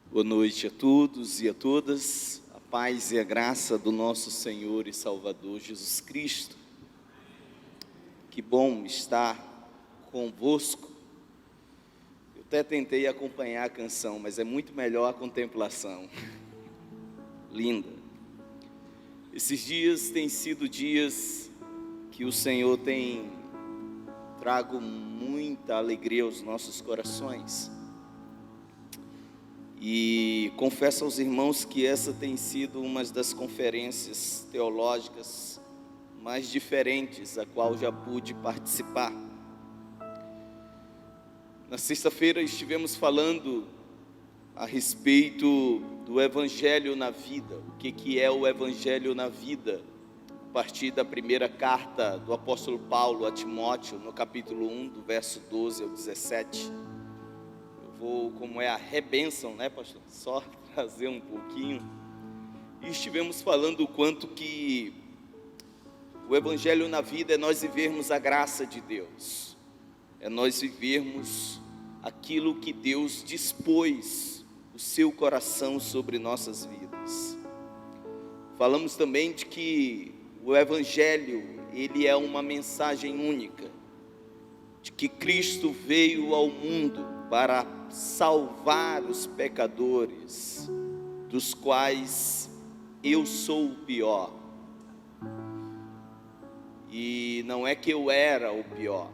Boa noite a todos e a todas, a paz e a graça do nosso Senhor e Salvador Jesus Cristo. Que bom estar convosco. Eu até tentei acompanhar a canção, mas é muito melhor a contemplação. Linda. Esses dias têm sido dias que o Senhor tem trago muita alegria aos nossos corações. E confesso aos irmãos que essa tem sido uma das conferências teológicas mais diferentes a qual já pude participar. Na sexta-feira estivemos falando a respeito do Evangelho na vida. O que é o Evangelho na vida? A partir da primeira carta do apóstolo Paulo a Timóteo, no capítulo 1, do verso 12 ao 17. Vou, como é a rebênção, né, pastor? Só trazer um pouquinho. E estivemos falando o quanto que o Evangelho na vida é nós vivermos a graça de Deus. É nós vivermos aquilo que Deus dispôs o seu coração sobre nossas vidas. Falamos também de que o Evangelho, ele é uma mensagem única. De que Cristo veio ao mundo para salvar os pecadores, dos quais eu sou o pior. E não é que eu era o pior,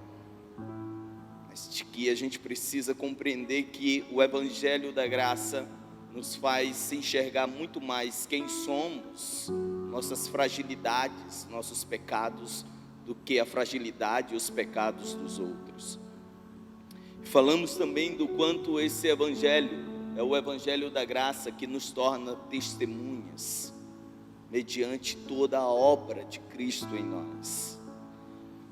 mas de que a gente precisa compreender que o Evangelho da Graça nos faz enxergar muito mais quem somos, nossas fragilidades, nossos pecados, do que a fragilidade e os pecados dos outros. Falamos também do quanto esse Evangelho é o Evangelho da Graça que nos torna testemunhas, mediante toda a obra de Cristo em nós.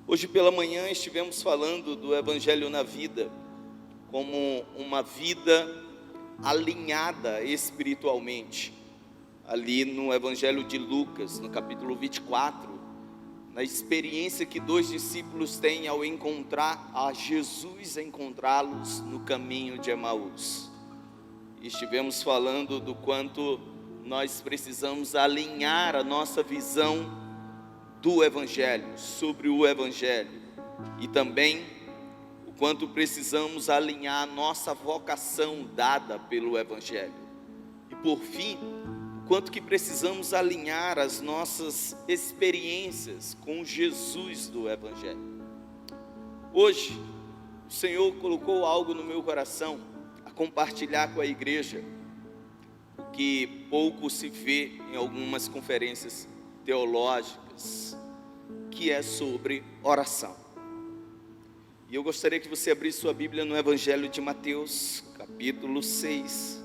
Hoje pela manhã estivemos falando do Evangelho na vida, como uma vida alinhada espiritualmente. Ali no Evangelho de Lucas, no capítulo 24, na experiência que dois discípulos têm ao encontrar a Jesus, encontrá-los no caminho de Emaús. E estivemos falando do quanto nós precisamos alinhar a nossa visão do Evangelho, sobre o Evangelho, e também o quanto precisamos alinhar a nossa vocação dada pelo Evangelho. E por fim, quanto que precisamos alinhar as nossas experiências com Jesus do Evangelho. Hoje, o Senhor colocou algo no meu coração a compartilhar com a igreja, o que pouco se vê em algumas conferências teológicas, que é sobre oração. E eu gostaria que você abrisse sua Bíblia no Evangelho de Mateus, capítulo 6,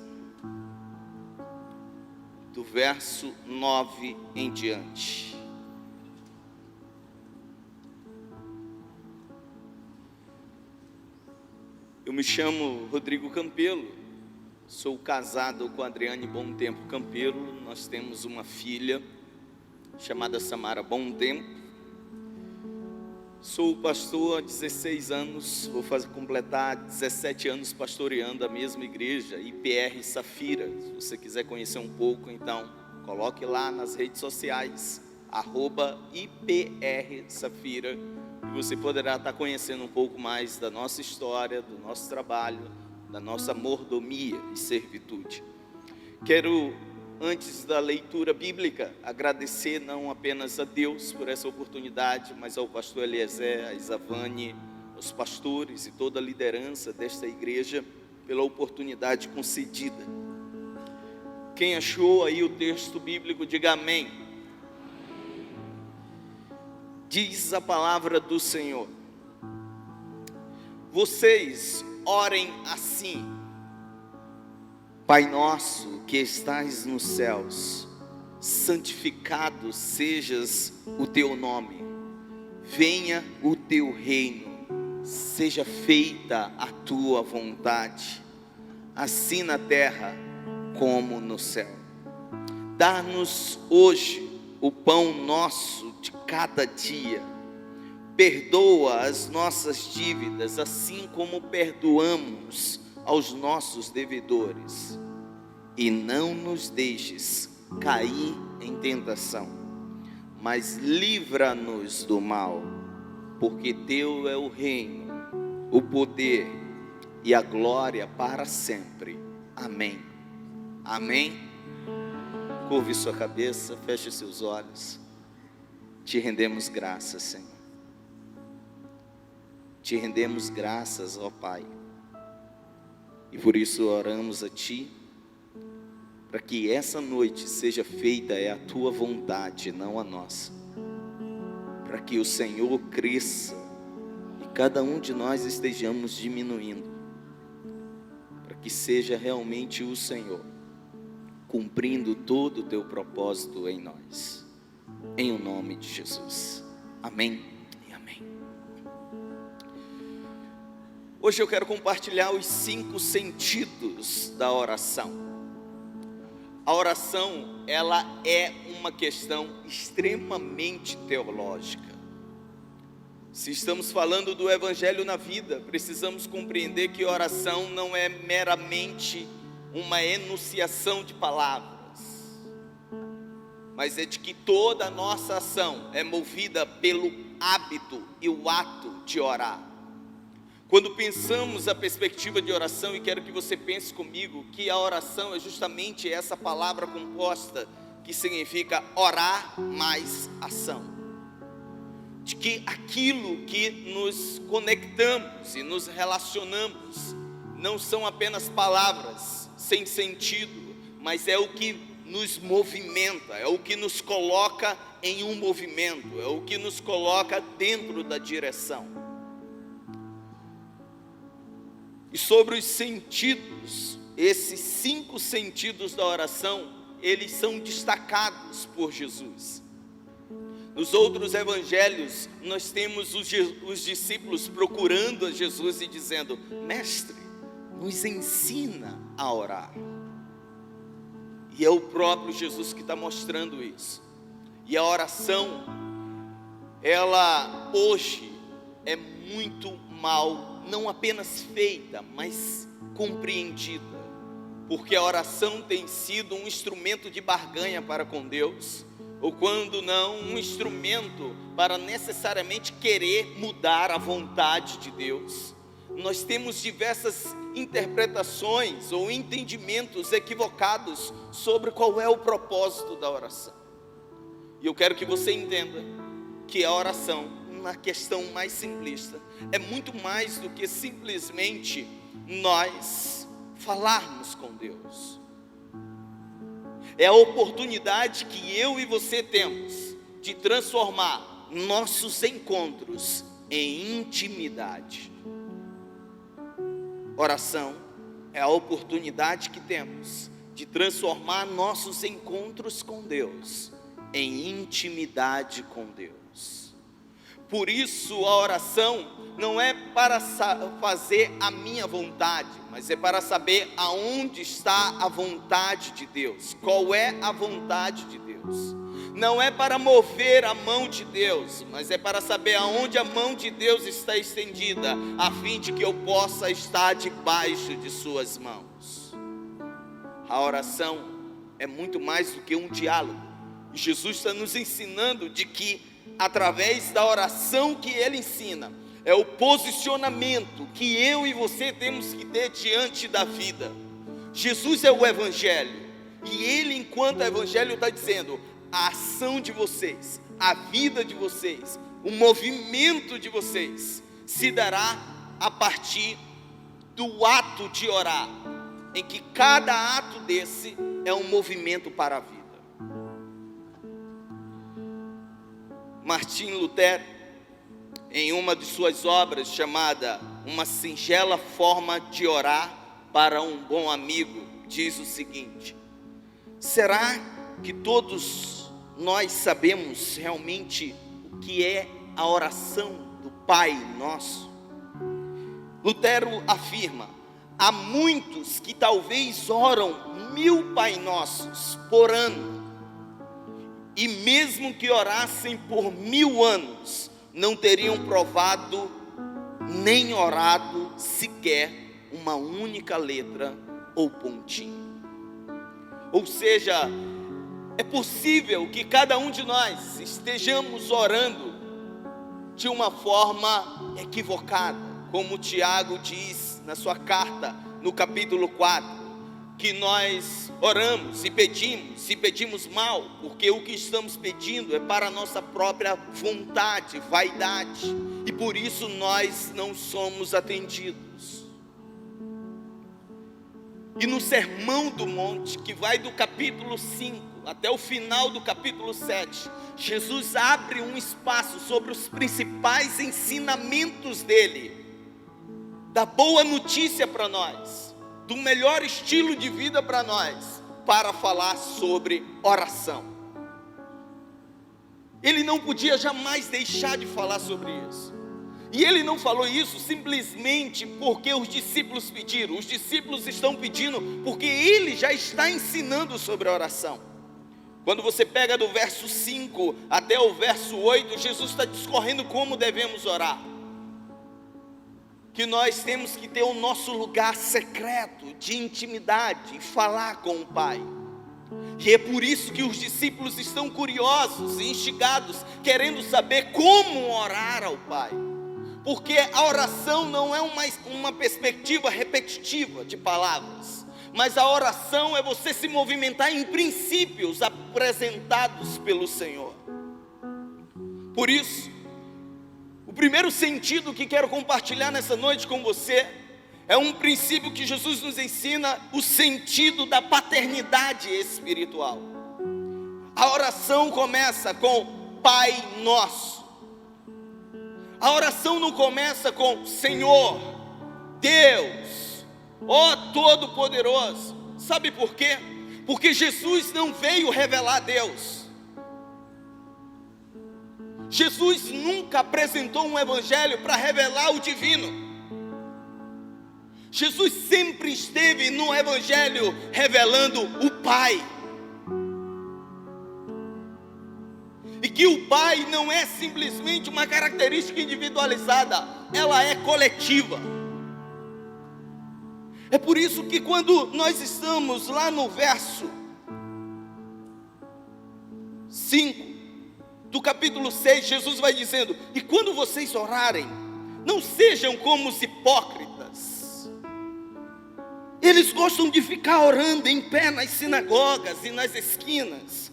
do verso 9 em diante. Eu me chamo Rodrigo Campelo, sou casado com a Adriane Bom Tempo Campelo. Nós temos uma filha chamada Samara Bom Tempo. Sou pastor há 16 anos, vou completar 17 anos pastoreando a mesma igreja, IPR Safira. Se você quiser conhecer um pouco, então, coloque lá nas redes sociais, @IPR Safira, e você poderá estar conhecendo um pouco mais da nossa história, do nosso trabalho, da nossa mordomia e servitude. Quero, antes da leitura bíblica, agradecer não apenas a Deus por essa oportunidade, mas ao pastor Eliezer, a Isavane, aos pastores e toda a liderança desta igreja pela oportunidade concedida. Quem achou aí o texto bíblico, diga amém. Diz a palavra do Senhor: vocês orem assim: Pai nosso que estais nos céus, santificado sejas o teu nome, venha o teu reino, seja feita a tua vontade, assim na terra como no céu. Dá-nos hoje o pão nosso de cada dia, perdoa as nossas dívidas, assim como perdoamos aos nossos devedores, e não nos deixes cair em tentação, mas livra-nos do mal, porque teu é o reino, o poder e a glória para sempre. Amém. Amém. Curve sua cabeça, feche seus olhos. Te rendemos graças, Senhor. Te rendemos graças, ó Pai. E por isso oramos a Ti, para que essa noite seja feita a Tua vontade, não a nossa. Para que o Senhor cresça e cada um de nós estejamos diminuindo. Para que seja realmente o Senhor cumprindo todo o Teu propósito em nós. Em o nome de Jesus. Amém e amém. Hoje eu quero compartilhar os 5 sentidos da oração. A oração, ela é uma questão extremamente teológica. Se estamos falando do Evangelho na vida, precisamos compreender que oração não é meramente uma enunciação de palavras, mas é de que toda a nossa ação é movida pelo hábito e o ato de orar. Quando pensamos a perspectiva de oração, e quero que você pense comigo, que a oração é justamente essa palavra composta, que significa orar mais ação. De que aquilo que nos conectamos e nos relacionamos, não são apenas palavras sem sentido, mas é o que nos movimenta, é o que nos coloca em um movimento, é o que nos coloca dentro da direção. E sobre os sentidos, esses 5 sentidos da oração, eles são destacados por Jesus. Nos outros evangelhos, nós temos os discípulos procurando a Jesus e dizendo: Mestre, nos ensina a orar. E é o próprio Jesus que está mostrando isso. E a oração, ela hoje é muito mal, não apenas feita, mas compreendida. Porque a oração tem sido um instrumento de barganha para com Deus, ou quando não, um instrumento para necessariamente querer mudar a vontade de Deus. Nós temos diversas interpretações ou entendimentos equivocados sobre qual é o propósito da oração. E eu quero que você entenda que a oração, na questão mais simplista, é muito mais do que simplesmente nós falarmos com Deus. É a oportunidade que eu e você temos de transformar nossos encontros em intimidade. Oração é a oportunidade que temos de transformar nossos encontros com Deus em intimidade com Deus. Por isso a oração não é para fazer a minha vontade, mas é para saber aonde está a vontade de Deus. Qual é a vontade de Deus? Não é para mover a mão de Deus, mas é para saber aonde a mão de Deus está estendida, a fim de que eu possa estar debaixo de suas mãos. A oração é muito mais do que um diálogo. E Jesus está nos ensinando de que, através da oração que Ele ensina, é o posicionamento que eu e você temos que ter diante da vida. Jesus é o Evangelho, e Ele, enquanto Evangelho, está dizendo: a ação de vocês, a vida de vocês, o movimento de vocês se dará a partir do ato de orar, em que cada ato desse é um movimento para a vida. Martim Lutero, em uma de suas obras chamada Uma Singela Forma de Orar para um Bom Amigo, diz o seguinte: será que todos nós sabemos realmente o que é a oração do Pai Nosso? Lutero afirma: há muitos que talvez oram 1000 Pai Nossos por ano, e mesmo que orassem por 1000 anos, não teriam provado nem orado sequer uma única letra ou pontinho. Ou seja, é possível que cada um de nós estejamos orando de uma forma equivocada, como Tiago diz na sua carta, no capítulo 4, que nós oramos e pedimos mal, porque o que estamos pedindo é para a nossa própria vontade, vaidade, e por isso nós não somos atendidos. E no Sermão do Monte, que vai do capítulo 5 até o final do capítulo 7, Jesus abre um espaço sobre os principais ensinamentos dele, da boa notícia para nós, do melhor estilo de vida para nós, para falar sobre oração. Ele não podia jamais deixar de falar sobre isso. E ele não falou isso simplesmente porque os discípulos pediram. Os discípulos estão pedindo porque ele já está ensinando sobre a oração. Quando você pega do verso 5 até o verso 8, Jesus está discorrendo como devemos orar. Que nós temos que ter o nosso lugar secreto de intimidade e falar com o Pai. E é por isso que os discípulos estão curiosos e instigados, querendo saber como orar ao Pai. Porque a oração não é uma perspectiva repetitiva de palavras, mas a oração é você se movimentar em princípios apresentados pelo Senhor. Por isso, o primeiro sentido que quero compartilhar nessa noite com você é um princípio que Jesus nos ensina, o sentido da paternidade espiritual. A oração começa com Pai Nosso. A oração não começa com Senhor, Deus, ó Todo-Poderoso. Sabe por quê? Porque Jesus não veio revelar Deus. Jesus nunca apresentou um evangelho para revelar o divino. Jesus sempre esteve no evangelho revelando o Pai. E que o Pai não é simplesmente uma característica individualizada, ela é coletiva. É por isso que quando nós estamos lá no verso 5 do capítulo 6, Jesus vai dizendo: e quando vocês orarem, não sejam como os hipócritas. Eles gostam de ficar orando em pé nas sinagogas e nas esquinas,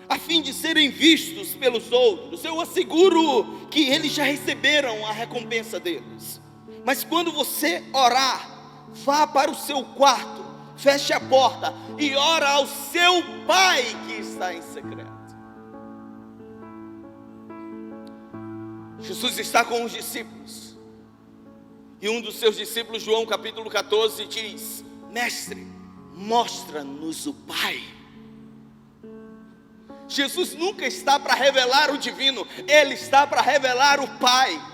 a fim de serem vistos pelos outros. Eu asseguro que eles já receberam a recompensa deles. Mas quando você orar, vá para o seu quarto, feche a porta e ora ao seu Pai que está em secreto. Jesus está com os discípulos, e um dos seus discípulos, João capítulo 14, diz: Mestre, mostra-nos o Pai. Jesus nunca está para revelar o divino, Ele está para revelar o Pai.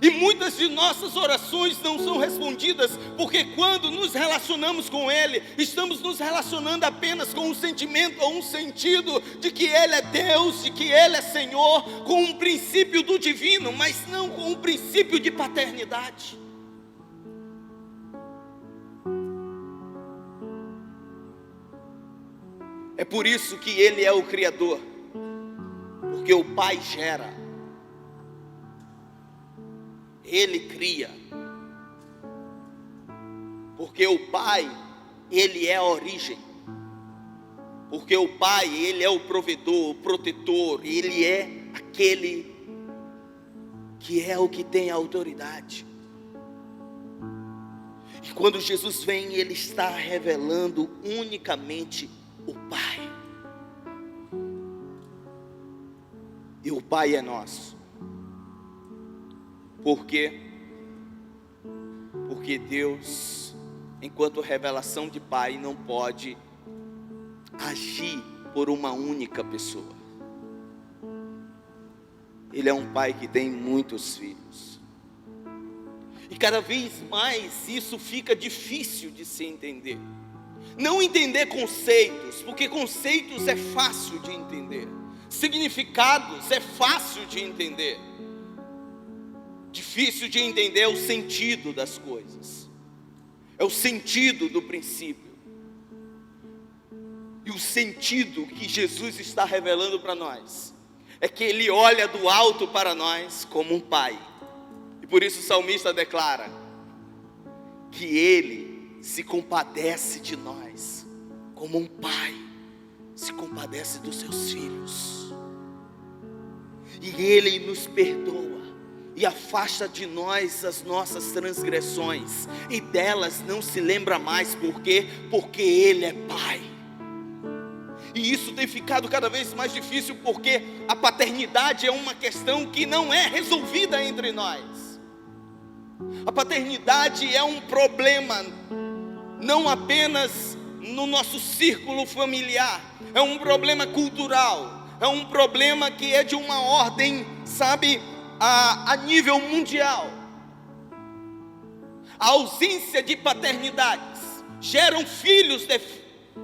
E muitas de nossas orações não são respondidas, porque quando nos relacionamos com Ele, estamos nos relacionando apenas com um sentimento ou um sentido de que Ele é Deus, de que Ele é Senhor, com um princípio do divino, mas não com um princípio de paternidade. É por isso que Ele é o Criador, porque o Pai gera, Ele cria, porque o Pai, Ele é a origem, porque o Pai, Ele é o provedor, o protetor, Ele é aquele que é o que tem a autoridade. E quando Jesus vem, Ele está revelando unicamente o Pai. E o Pai é nosso. Por quê? Porque Deus, enquanto revelação de Pai, não pode agir por uma única pessoa. Ele é um Pai que tem muitos filhos. E cada vez mais isso fica difícil de se entender. Não entender conceitos, porque conceitos é fácil de entender. Significados é fácil de entender. Difícil de entender é o sentido das coisas. é o sentido do princípio. E o sentido que Jesus está revelando para nós é que Ele olha do alto para nós como um pai. E por isso o salmista declara que Ele se compadece de nós como um pai se compadece dos seus filhos. E Ele nos perdoa e afasta de nós as nossas transgressões, e delas não se lembra mais. Por quê? Porque Ele é pai. E isso tem ficado cada vez mais difícil, porque a paternidade é uma questão que não é resolvida entre nós. A paternidade é um problema, não apenas no nosso círculo familiar, é um problema cultural, é um problema que é de uma ordem, sabe, a nível mundial. A ausência de paternidades geram filhos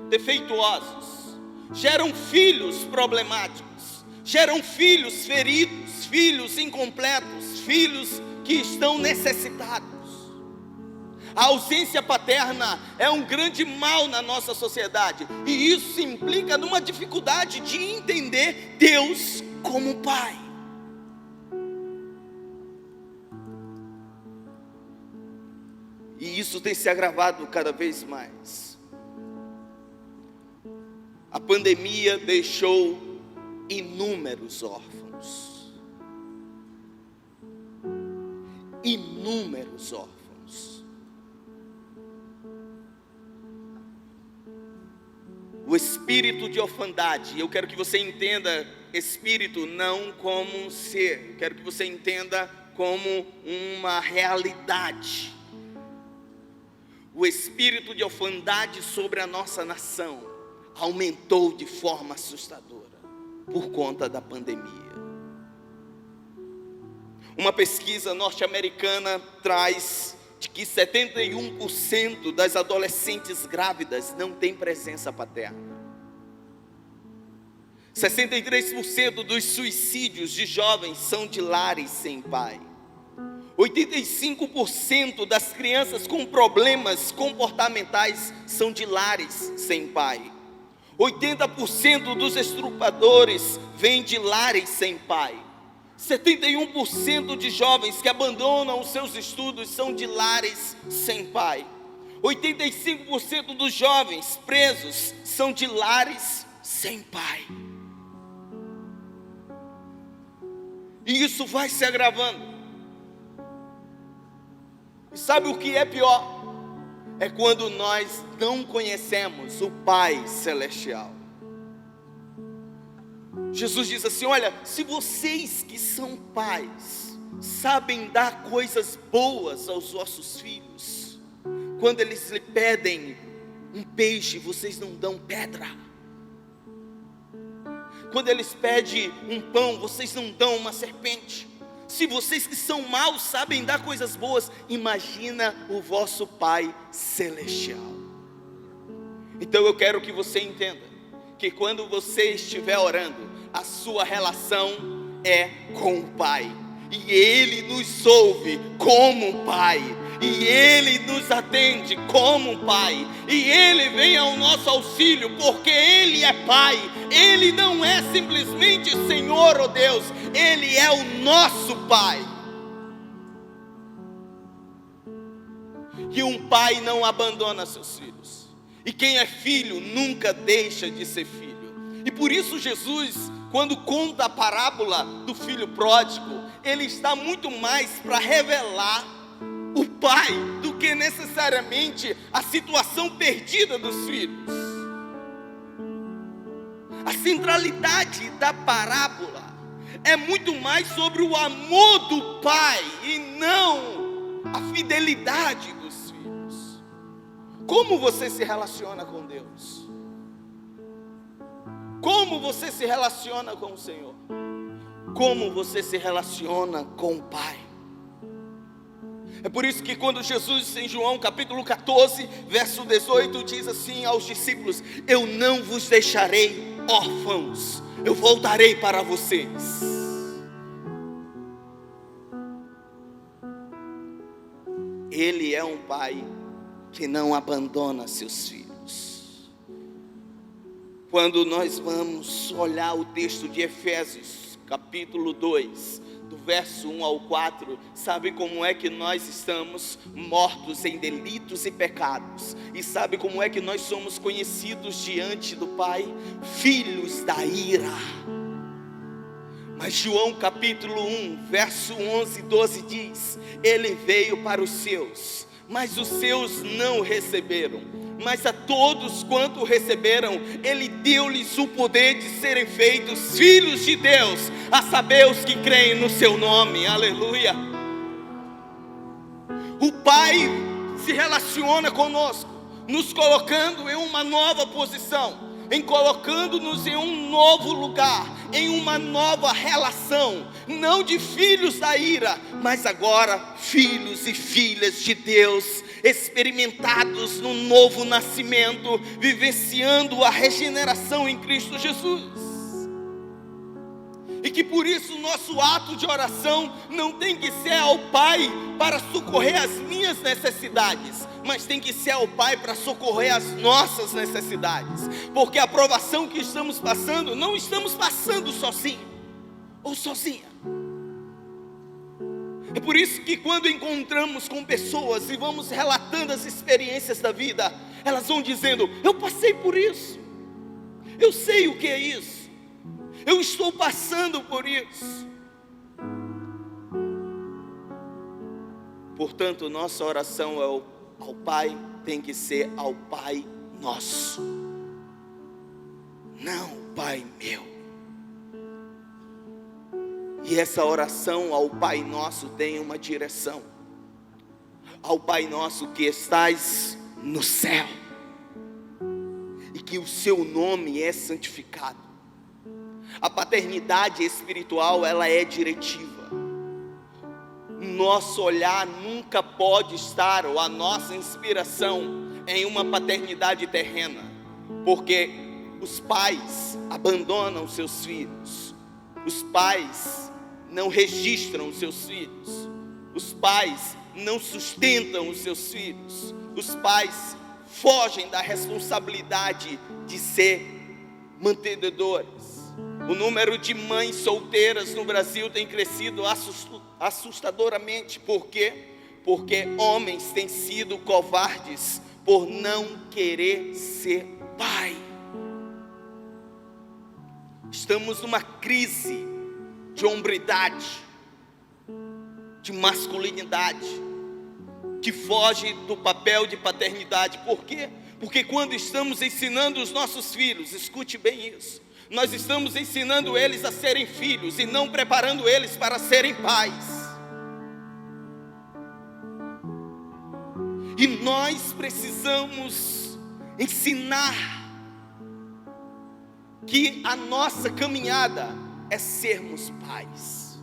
defeituosos, geram filhos problemáticos, geram filhos feridos, filhos incompletos, filhos que estão necessitados. A ausência paterna é um grande mal na nossa sociedade, e isso implica numa dificuldade de entender Deus como Pai. E isso tem se agravado cada vez mais. A pandemia deixou inúmeros órfãos. Inúmeros órfãos. O espírito de orfandade, eu quero que você entenda espírito não como um ser, quero que você entenda como uma realidade. O espírito de orfandade sobre a nossa nação aumentou de forma assustadora por conta da pandemia. Uma pesquisa norte-americana traz de que 71% das adolescentes grávidas não têm presença paterna. 63% dos suicídios de jovens são de lares sem pai. 85% das crianças com problemas comportamentais são de lares sem pai. 80% dos estupradores vêm de lares sem pai. 71% de jovens que abandonam os seus estudos são de lares sem pai. 85% dos jovens presos são de lares sem pai. E isso vai se agravando. E sabe o que é pior? É quando nós não conhecemos o Pai Celestial. Jesus diz assim: olha, se vocês que são pais sabem dar coisas boas aos vossos filhos, quando eles lhe pedem um peixe, vocês não dão pedra. Quando eles pedem um pão, vocês não dão uma serpente. Se vocês que são maus sabem dar coisas boas, imagina o vosso Pai Celestial. Então eu quero que você entenda que quando você estiver orando, a sua relação é com o Pai, e Ele nos ouve como Pai, e Ele nos atende como Pai, e Ele vem ao nosso auxílio, porque Ele é Pai. Ele não é simplesmente Senhor ou Deus, Ele é o nosso Pai. E um pai não abandona seus filhos, e quem é filho nunca deixa de ser filho. E por isso Jesus, quando conta a parábola do filho pródigo, ele está muito mais para revelar o pai do que necessariamente a situação perdida dos filhos. A centralidade da parábola é muito mais sobre o amor do pai e não a fidelidade dos filhos. Como você se relaciona com Deus? Como você se relaciona com o Senhor? Como você se relaciona com o Pai? É por isso que quando Jesus, em João capítulo 14, verso 18, diz assim aos discípulos: eu não vos deixarei órfãos, eu voltarei para vocês. Ele é um Pai que não abandona seus filhos. Quando nós vamos olhar o texto de Efésios, capítulo 2, do verso 1 ao 4, sabe como é que nós estamos mortos em delitos e pecados? E sabe como é que nós somos conhecidos diante do Pai? Filhos da ira. Mas João capítulo 1, verso 11 e 12 diz: Ele veio para os seus, mas os seus não o receberam. Mas a todos quanto o receberam, Ele deu-lhes o poder de serem feitos filhos de Deus, a saber, os que creem no seu nome. Aleluia. O Pai se relaciona conosco, nos colocando em uma nova posição, em colocando-nos em um novo lugar, em uma nova relação, não de filhos da ira, mas agora filhos e filhas de Deus, experimentados no novo nascimento, vivenciando a regeneração em Cristo Jesus. E que por isso o nosso ato de oração não tem que ser ao Pai para socorrer as minhas necessidades, mas tem que ser ao Pai para socorrer as nossas necessidades, porque a provação que estamos passando, não estamos passando sozinho ou sozinha. É por isso que quando encontramos com pessoas e vamos relatando as experiências da vida, elas vão dizendo: eu passei por isso, eu sei o que é isso, eu estou passando por isso. Portanto, nossa oração ao Pai tem que ser ao Pai nosso, não Pai meu. E essa oração ao Pai nosso tem uma direção: ao Pai nosso que estás no céu, e que o seu nome é santificado. A paternidade espiritual, ela é diretiva. Nosso olhar nunca pode estar, ou a nossa inspiração, em uma paternidade terrena, porque os pais abandonam seus filhos, os pais não registram os seus filhos, os pais não sustentam os seus filhos, os pais fogem da responsabilidade de ser mantenedores. O número de mães solteiras no Brasil tem crescido assustadoramente. Por quê? Porque homens têm sido covardes por não querer ser pai. Estamos numa crise de hombridade, de masculinidade, que foge do papel de paternidade. Por quê? Porque quando estamos ensinando os nossos filhos, escute bem isso, nós estamos ensinando eles a serem filhos e não preparando eles para serem pais. E nós precisamos ensinar que a nossa caminhada é sermos pais,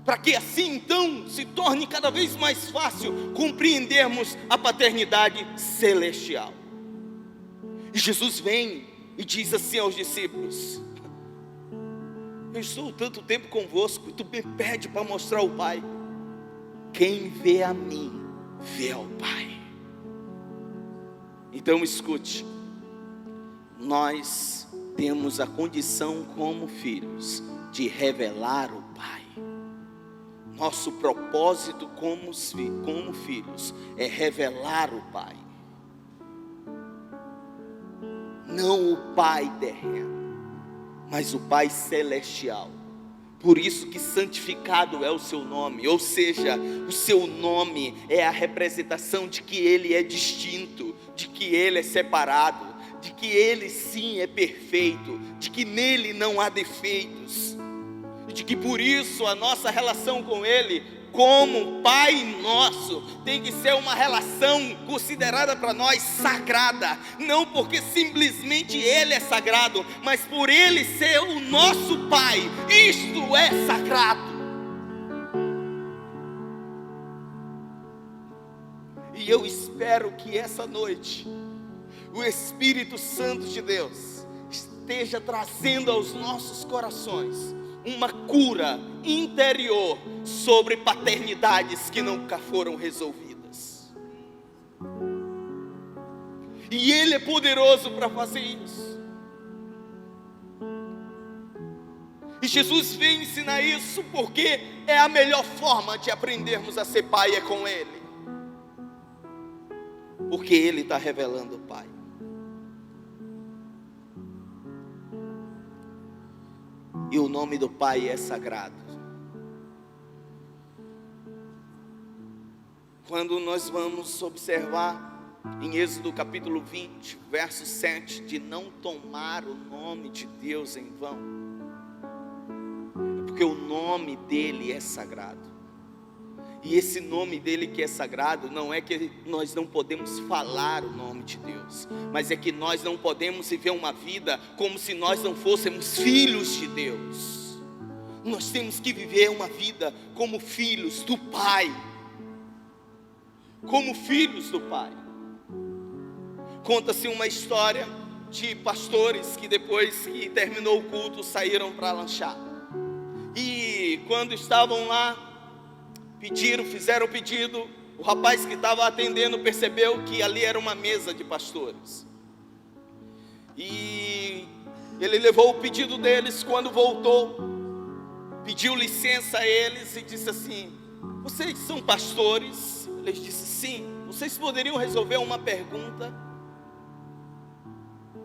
para que assim então se torne cada vez mais fácil compreendermos a paternidade celestial. E Jesus vem e diz assim aos discípulos: eu estou tanto tempo convosco, e tu me pede para mostrar o Pai. Quem vê a mim, vê ao Pai. Então escute, nós temos a condição como filhos de revelar o Pai. Nosso propósito como filhos é revelar o Pai, não o Pai terreno, mas o Pai celestial. Por isso que santificado é o seu nome, ou seja, o seu nome é a representação de que Ele é distinto, de que Ele é separado, de que Ele sim é perfeito, de que nele não há defeitos, e de que por isso a nossa relação com Ele, como Pai nosso, tem que ser uma relação considerada para nós sagrada, não porque simplesmente Ele é sagrado, mas por Ele ser o nosso Pai. Isto é sagrado. E eu espero que essa noite o Espírito Santo de Deus esteja trazendo aos nossos corações uma cura interior sobre paternidades que nunca foram resolvidas. E Ele é poderoso para fazer isso. E Jesus vem ensinar isso porque é a melhor forma de aprendermos a ser pai, é com Ele. Porque Ele está revelando o Pai. E o nome do Pai é sagrado. Quando nós vamos observar em Êxodo capítulo 20, verso 7, de não tomar o nome de Deus em vão, é porque o nome dele é sagrado. E esse nome dele que é sagrado, não é que nós não podemos falar o nome de Deus, mas é que nós não podemos viver uma vida como se nós não fôssemos filhos de Deus. Nós temos que viver uma vida como filhos do Pai. Como filhos do Pai. Conta-se uma história de pastores que depois que terminou o culto saíram para lanchar. E quando estavam lá, fizeram o pedido. O rapaz que estava atendendo percebeu que ali era uma mesa de pastores. E ele levou o pedido deles. Quando voltou, pediu licença a eles e disse assim: vocês são pastores? Eles disseram: sim. Vocês poderiam resolver uma pergunta?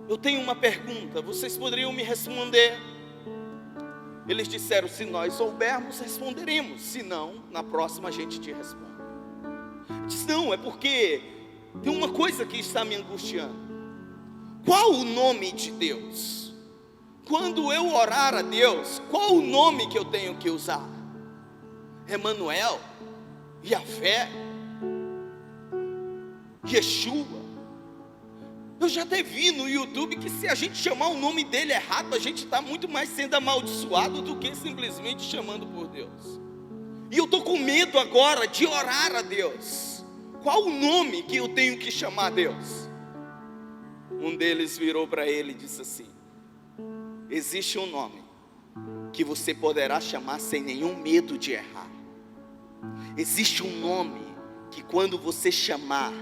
Eu tenho uma pergunta, vocês poderiam me responder? Eles disseram: se nós soubermos, responderemos. Se não, na próxima a gente te responde. Diz: não, é porque tem uma coisa que está me angustiando. Qual o nome de Deus? Quando eu orar a Deus, qual o nome que eu tenho que usar? Emanuel? Yahvé? Yeshua? Eu já até vi no YouTube que se a gente chamar o nome dele errado, a gente está muito mais sendo amaldiçoado do que simplesmente chamando por Deus. E eu estou com medo agora de orar a Deus. Qual o nome que eu tenho que chamar a Deus? Um deles virou para ele e disse assim: existe um nome que você poderá chamar sem nenhum medo de errar. Existe um nome que quando você chamar,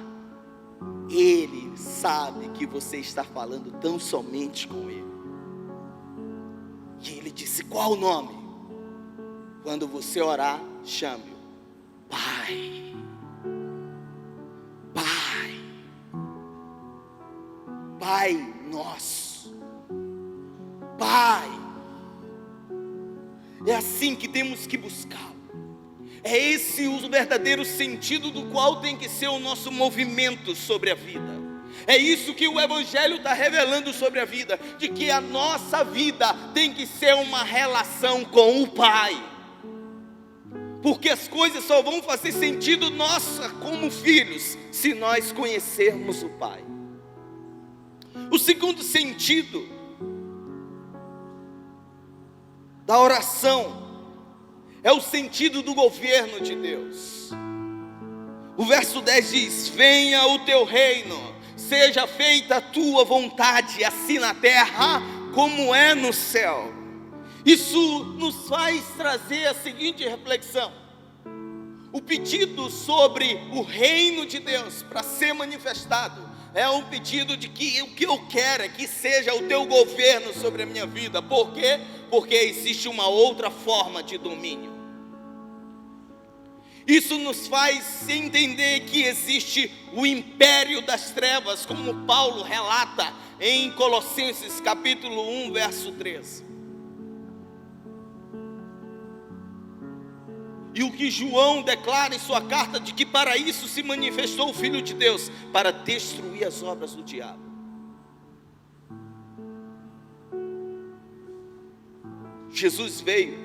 Ele sabe que você está falando tão somente com Ele. E ele disse: qual o nome? Quando você orar, chame-o Pai. Pai. Pai nosso. Pai. É assim que temos que buscar. É esse o verdadeiro sentido do qual tem que ser o nosso movimento sobre a vida. É isso que o Evangelho está revelando sobre a vida, de que a nossa vida tem que ser uma relação com o Pai. Porque as coisas só vão fazer sentido nossa como filhos, se nós conhecermos o Pai. O segundo sentido da oração é o sentido do governo de Deus. O verso 10 diz: venha o teu reino, seja feita a tua vontade, assim na terra como é no céu. Isso nos faz trazer a seguinte reflexão: o pedido sobre o reino de Deus para ser manifestado é um pedido de que o que eu quero é que seja o teu governo sobre a minha vida. Por quê? Porque existe uma outra forma de domínio. Isso nos faz entender que existe o império das trevas, como Paulo relata em Colossenses capítulo 1, verso 13. E o que João declara em sua carta, de que para isso se manifestou o Filho de Deus, para destruir as obras do diabo. Jesus veio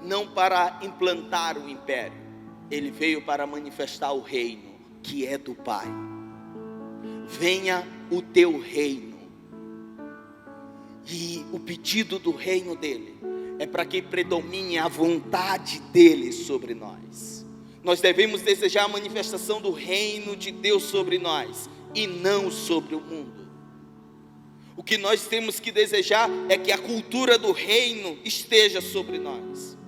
não para implantar o império, Ele veio para manifestar o reino que é do Pai. Venha o teu reino. E o pedido do reino dele é para que predomine a vontade dele sobre nós. Nós devemos desejar a manifestação do reino de Deus sobre nós e não sobre o mundo. O que nós temos que desejar é que a cultura do reino esteja sobre nós.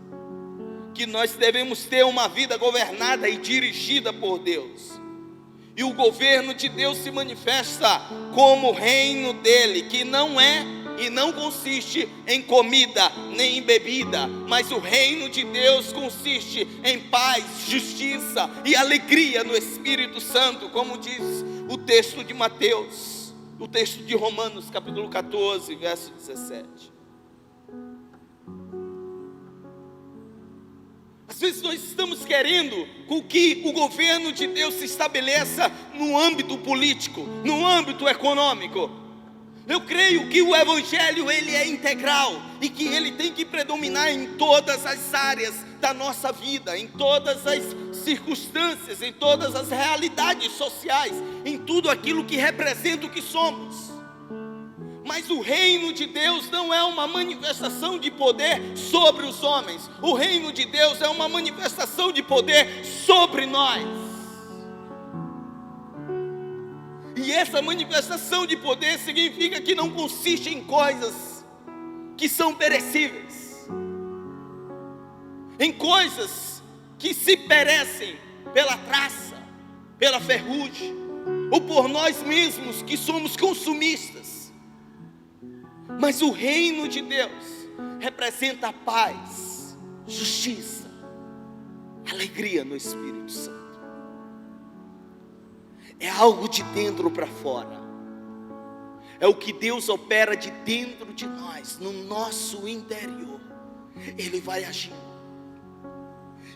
Que nós devemos ter uma vida governada e dirigida por Deus. E o governo de Deus se manifesta como o reino dele, que não é e não consiste em comida nem em bebida, mas o reino de Deus consiste em paz, justiça e alegria no Espírito Santo, como diz o texto de Mateus, o texto de Romanos, capítulo 14, verso 17. Às vezes nós estamos querendo com que o governo de Deus se estabeleça no âmbito político, no âmbito econômico. Eu creio que o Evangelho ele é integral e que ele tem que predominar em todas as áreas da nossa vida, em todas as circunstâncias, em todas as realidades sociais, em tudo aquilo que representa o que somos. Mas o reino de Deus não é uma manifestação de poder sobre os homens. O reino de Deus é uma manifestação de poder sobre nós. E essa manifestação de poder significa que não consiste em coisas que são perecíveis, em coisas que se perecem pela traça, pela ferrugem, ou por nós mesmos que somos consumistas. Mas o reino de Deus representa paz, justiça, alegria no Espírito Santo. É algo de dentro para fora. É o que Deus opera de dentro de nós, no nosso interior. Ele vai agindo.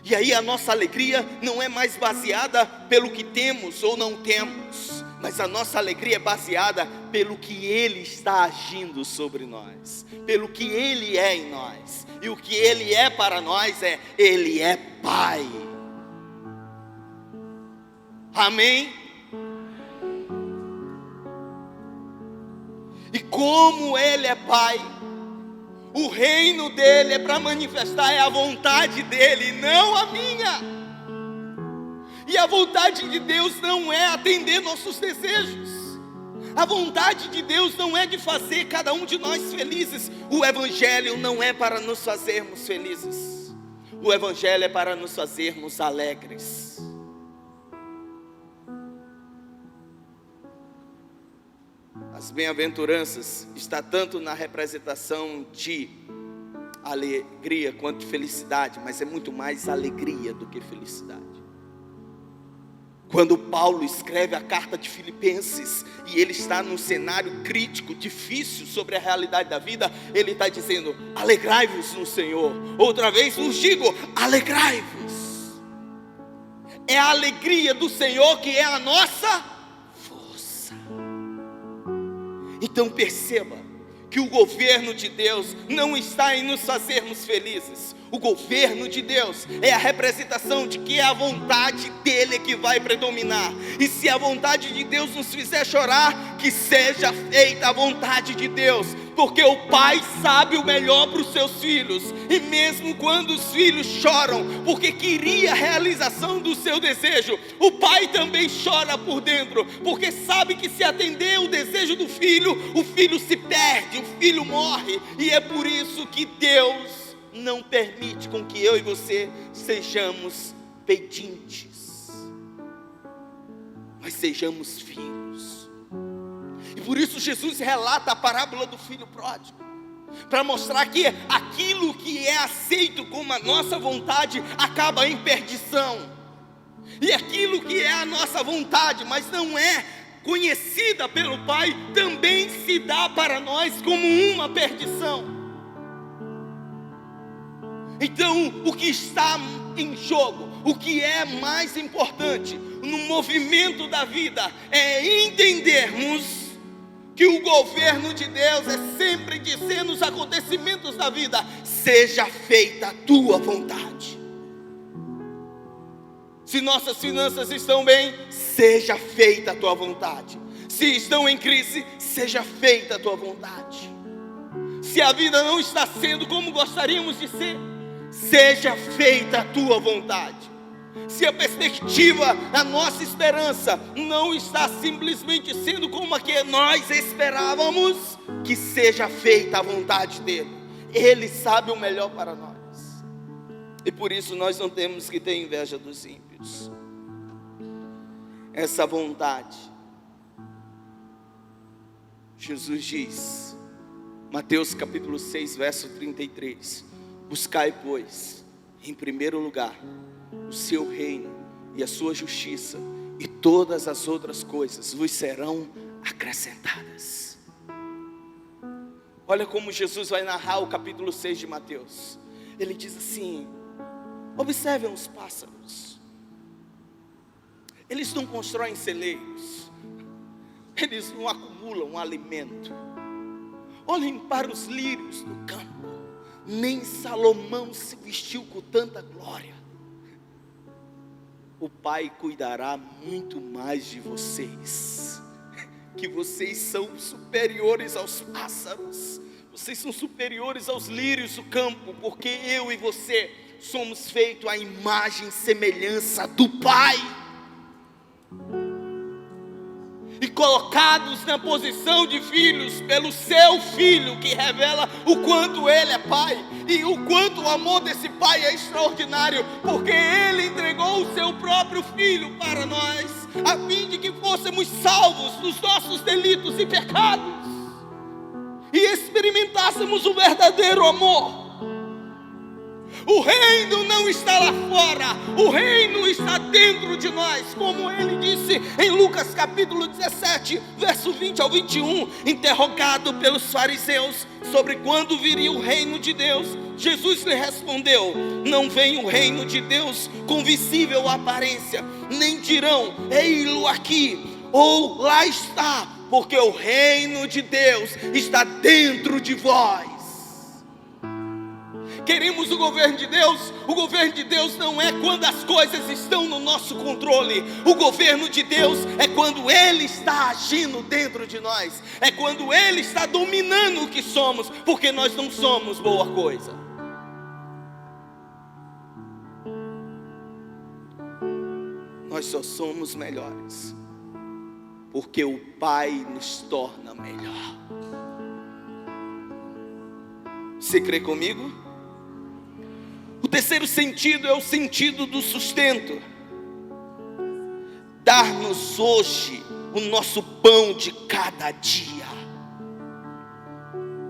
E aí a nossa alegria não é mais baseada pelo que temos ou não temos, mas a nossa alegria é baseada pelo que Ele está agindo sobre nós, pelo que Ele é em nós. E o que Ele é para nós Ele é Pai. Amém? E como Ele é Pai, o reino dele é para manifestar, é a vontade dele, não a minha. E a vontade de Deus não é atender nossos desejos. A vontade de Deus não é de fazer cada um de nós felizes. O Evangelho não é para nos fazermos felizes. O Evangelho é para nos fazermos alegres. As bem-aventuranças está tanto na representação de alegria quanto de felicidade, mas é muito mais alegria do que felicidade. Quando Paulo escreve a carta de Filipenses e ele está num cenário crítico, difícil sobre a realidade da vida, ele está dizendo: alegrai-vos no Senhor. Outra vez vos digo, alegrai-vos. É a alegria do Senhor que é a nossa força. Então perceba que o governo de Deus não está em nos fazermos felizes. O governo de Deus é a representação de que é a vontade dele que vai predominar. E se a vontade de Deus nos fizer chorar, que seja feita a vontade de Deus, porque o pai sabe o melhor para os seus filhos. E mesmo quando os filhos choram porque queria a realização do seu desejo, o pai também chora por dentro, porque sabe que se atender o desejo do filho, o filho se perde, o filho morre. E é por isso que Deus não permite com que eu e você sejamos pedintes, mas sejamos filhos. E por isso Jesus relata a parábola do filho pródigo, para mostrar que aquilo que é aceito como a nossa vontade acaba em perdição, e aquilo que é a nossa vontade, mas não é conhecida pelo Pai, também se dá para nós como uma perdição. Então, o que está em jogo, o que é mais importante no movimento da vida, é entendermos que o governo de Deus é sempre dizer nos acontecimentos da vida: seja feita a tua vontade. Se nossas finanças estão bem, seja feita a tua vontade. Se estão em crise, seja feita a tua vontade. Se a vida não está sendo como gostaríamos de ser, seja feita a tua vontade. Se a perspectiva, a nossa esperança não está simplesmente sendo como a que nós esperávamos, que seja feita a vontade dele. Ele sabe o melhor para nós. E por isso nós não temos que ter inveja dos ímpios. essa vontade. Jesus diz, Mateus capítulo 6, verso 33, buscai, pois, em primeiro lugar, o seu reino e a sua justiça, e todas as outras coisas vos serão acrescentadas. Olha como Jesus vai narrar o capítulo 6 de Mateus. Ele diz assim: observem os pássaros. Eles não constroem celeiros, eles não acumulam alimento. Olhem para os lírios do campo, nem Salomão se vestiu com tanta glória. O Pai cuidará muito mais de vocês, que vocês são superiores aos pássaros, vocês são superiores aos lírios do campo, porque eu e você somos feitos à imagem e semelhança do Pai, e colocados na posição de filhos pelo seu Filho, que revela o quanto Ele é Pai, e o quanto o amor desse Pai é extraordinário, porque Ele entregou o seu próprio Filho para nós, a fim de que fôssemos salvos dos nossos delitos e pecados, e experimentássemos o verdadeiro amor. O reino não está lá fora, o reino está dentro de nós, como ele disse em Lucas capítulo 17, verso 20 ao 21, interrogado pelos fariseus sobre quando viria o reino de Deus, Jesus lhe respondeu: não vem o reino de Deus com visível aparência, nem dirão, ei-lo aqui, ou lá está, porque o reino de Deus está dentro de vós. Queremos o governo de Deus? O governo de Deus não é quando as coisas estão no nosso controle. O governo de Deus é quando Ele está agindo dentro de nós, é quando Ele está dominando o que somos, porque nós não somos boa coisa. Nós só somos melhores porque o Pai nos torna melhor. Você crê comigo? O terceiro sentido é o sentido do sustento. Dar-nos hoje o nosso pão de cada dia.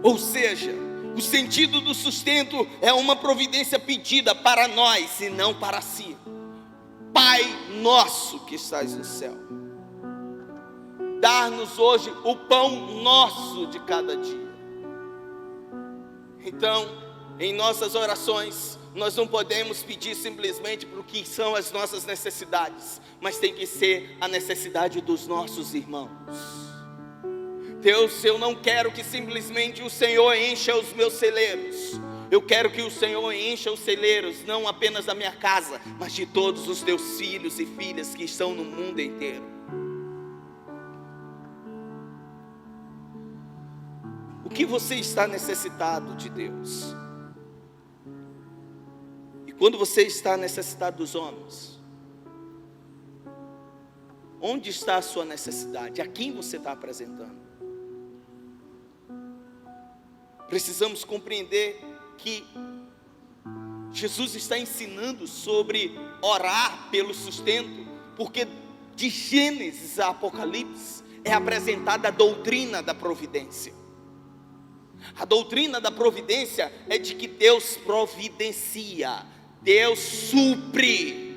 Ou seja, o sentido do sustento é uma providência pedida para nós e não para si. Pai nosso que estás no céu, dar-nos hoje o pão nosso de cada dia. Então, em nossas orações, nós não podemos pedir simplesmente para o que são as nossas necessidades, mas tem que ser a necessidade dos nossos irmãos. Deus, eu não quero que simplesmente o Senhor encha os meus celeiros. Eu quero que o Senhor encha os celeiros, não apenas da minha casa, mas de todos os teus filhos e filhas que estão no mundo inteiro. O que você está necessitado de Deus? Quando você está necessitado dos homens, onde está a sua necessidade? A quem você está apresentando? Precisamos compreender que Jesus está ensinando sobre orar pelo sustento, porque de Gênesis a Apocalipse é apresentada a doutrina da providência. A doutrina da providência é de que Deus providencia, Deus supre,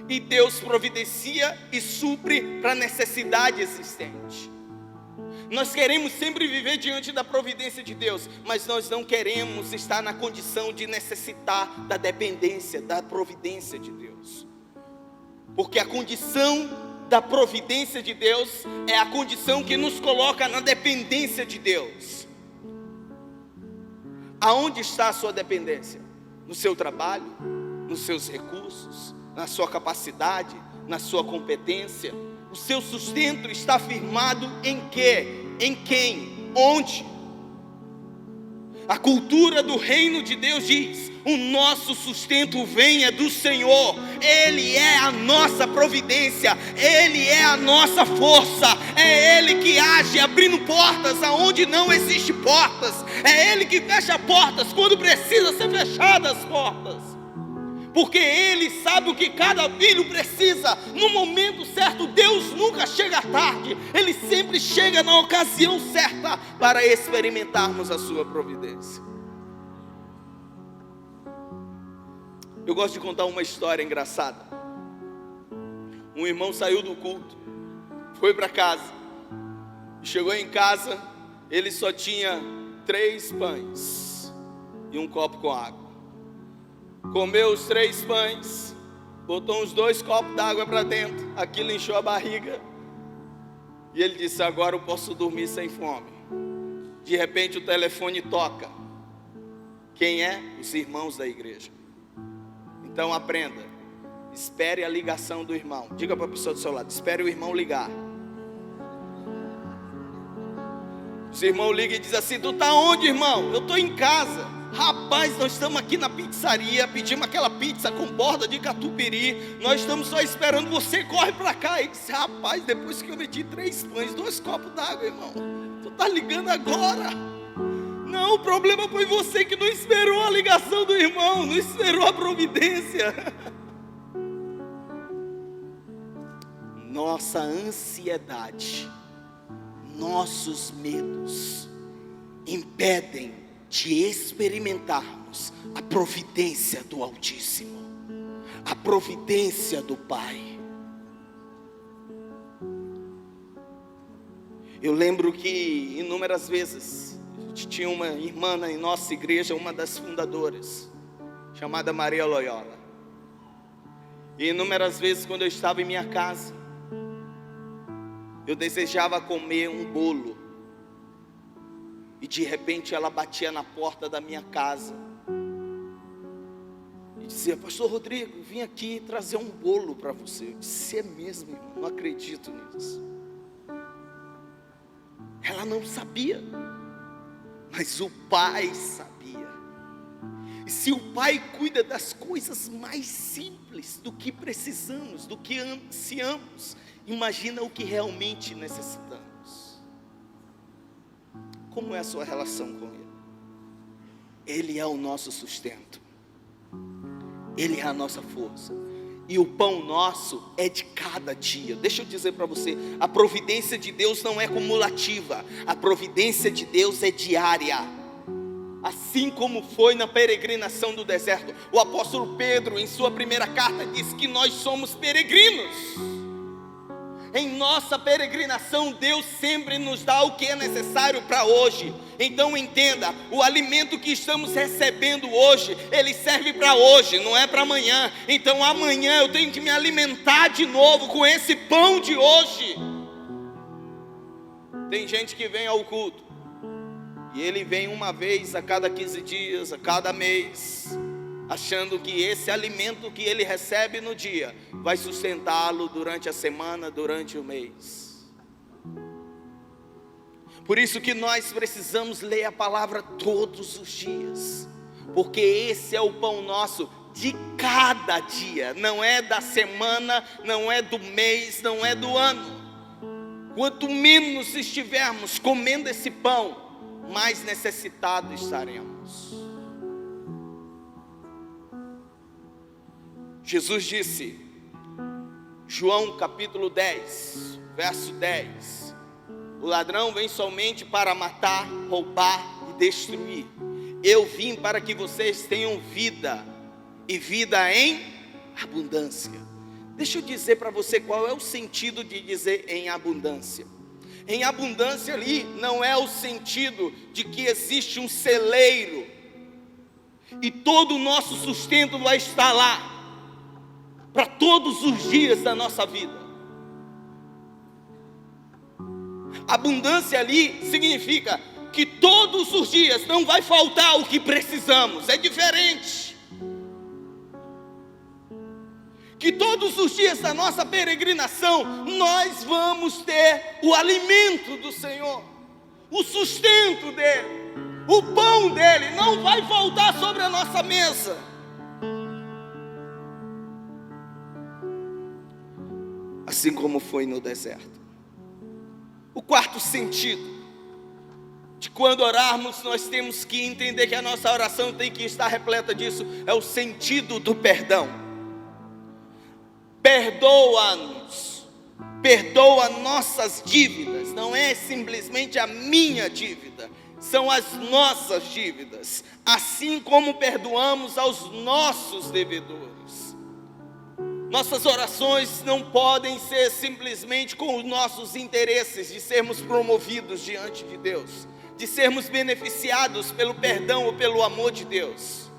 e Deus providencia e supre para a necessidade existente. Nós queremos sempre viver diante da providência de Deus, mas nós não queremos estar na condição de necessitar da dependência, da providência de Deus, porque a condição da providência de Deus é a condição que nos coloca na dependência de Deus. Aonde está a sua dependência? No seu trabalho, nos seus recursos, na sua capacidade, na sua competência? O seu sustento está firmado em quê? Em quem? Onde? A cultura do reino de Deus diz: o nosso sustento vem do Senhor, Ele é a nossa providência, Ele é a nossa força, é Ele que age abrindo portas aonde não existem portas, é Ele que fecha portas quando precisa ser fechadas as portas, porque Ele sabe o que cada filho precisa. No momento certo, Deus nunca chega tarde, Ele sempre chega na ocasião certa para experimentarmos a sua providência. Eu gosto de contar uma história engraçada. Um irmão saiu do culto, foi para casa, chegou em casa, ele só tinha 3 pães e um copo com água. Comeu os 3 pães, botou uns 2 copos d'água para dentro, aquilo encheu a barriga, e ele disse: agora eu posso dormir sem fome. De repente o telefone toca. Quem é? Os irmãos da igreja. Então aprenda, espere a ligação do irmão. Diga para a pessoa do seu lado: espere o irmão ligar. Os irmãos ligam e dizem assim: tu está onde, irmão? Eu estou em casa. Rapaz, nós estamos aqui na pizzaria, pedimos aquela pizza com borda de catupiry, nós estamos só esperando você, corre para cá. Ele disse: rapaz, depois que eu meti 3 pães, 2 copos d'água, irmão, tu está ligando agora? Não, o problema foi você que não esperou a ligação do irmão, não esperou a providência. Nossa ansiedade, nossos medos impedem de experimentarmos a providência do Altíssimo, a providência do Pai. Eu lembro que inúmeras vezes tinha uma irmã em nossa igreja, uma das fundadoras, chamada Maria Loyola. E inúmeras vezes, quando eu estava em minha casa, eu desejava comer um bolo, e de repente ela batia na porta da minha casa e dizia: pastor Rodrigo, vim aqui trazer um bolo para você. Eu disse: é mesmo, irmão? Não acredito nisso. Ela não sabia, mas o Pai sabia. E se o Pai cuida das coisas mais simples, do que precisamos, do que ansiamos, imagina o que realmente necessitamos. Como é a sua relação com Ele? Ele é o nosso sustento, Ele é a nossa força, e o pão nosso é de cada dia. Deixa eu dizer para você, a providência de Deus não é cumulativa, a providência de Deus é diária. Assim como foi na peregrinação do deserto. O apóstolo Pedro, em sua primeira carta, diz que nós somos peregrinos. Em nossa peregrinação, Deus sempre nos dá o que é necessário para hoje. Então entenda, o alimento que estamos recebendo hoje, ele serve para hoje, não é para amanhã. Então amanhã eu tenho que me alimentar de novo com esse pão de hoje. Tem gente que vem ao culto, e ele vem uma vez a cada 15 dias, a cada mês, achando que esse alimento que ele recebe no dia vai sustentá-lo durante a semana, durante o mês. Por isso que nós precisamos ler a palavra todos os dias, porque esse é o pão nosso de cada dia, não é da semana, não é do mês, não é do ano. Quanto menos estivermos comendo esse pão, mais necessitados estaremos. Jesus disse, João capítulo 10, verso 10: o ladrão vem somente para matar, roubar e destruir. Eu vim para que vocês tenham vida, e vida em abundância. Deixa eu dizer para você qual é o sentido de dizer em abundância. Em abundância ali não é o sentido de que existe um celeiro e todo o nosso sustento vai estar lá para todos os dias da nossa vida. Abundância ali significa que todos os dias não vai faltar o que precisamos. É diferente. Que todos os dias da nossa peregrinação nós vamos ter o alimento do Senhor, o sustento dele, o pão dele não vai faltar sobre a nossa mesa. Assim como foi no deserto. O quarto sentido de quando orarmos, nós temos que entender que a nossa oração tem que estar repleta disso. É o sentido do perdão. Perdoa-nos, perdoa nossas dívidas. Não é simplesmente a minha dívida, são as nossas dívidas, assim como perdoamos aos nossos devedores. Nossas orações não podem ser simplesmente com os nossos interesses de sermos promovidos diante de Deus, de sermos beneficiados pelo perdão ou pelo amor de Deus.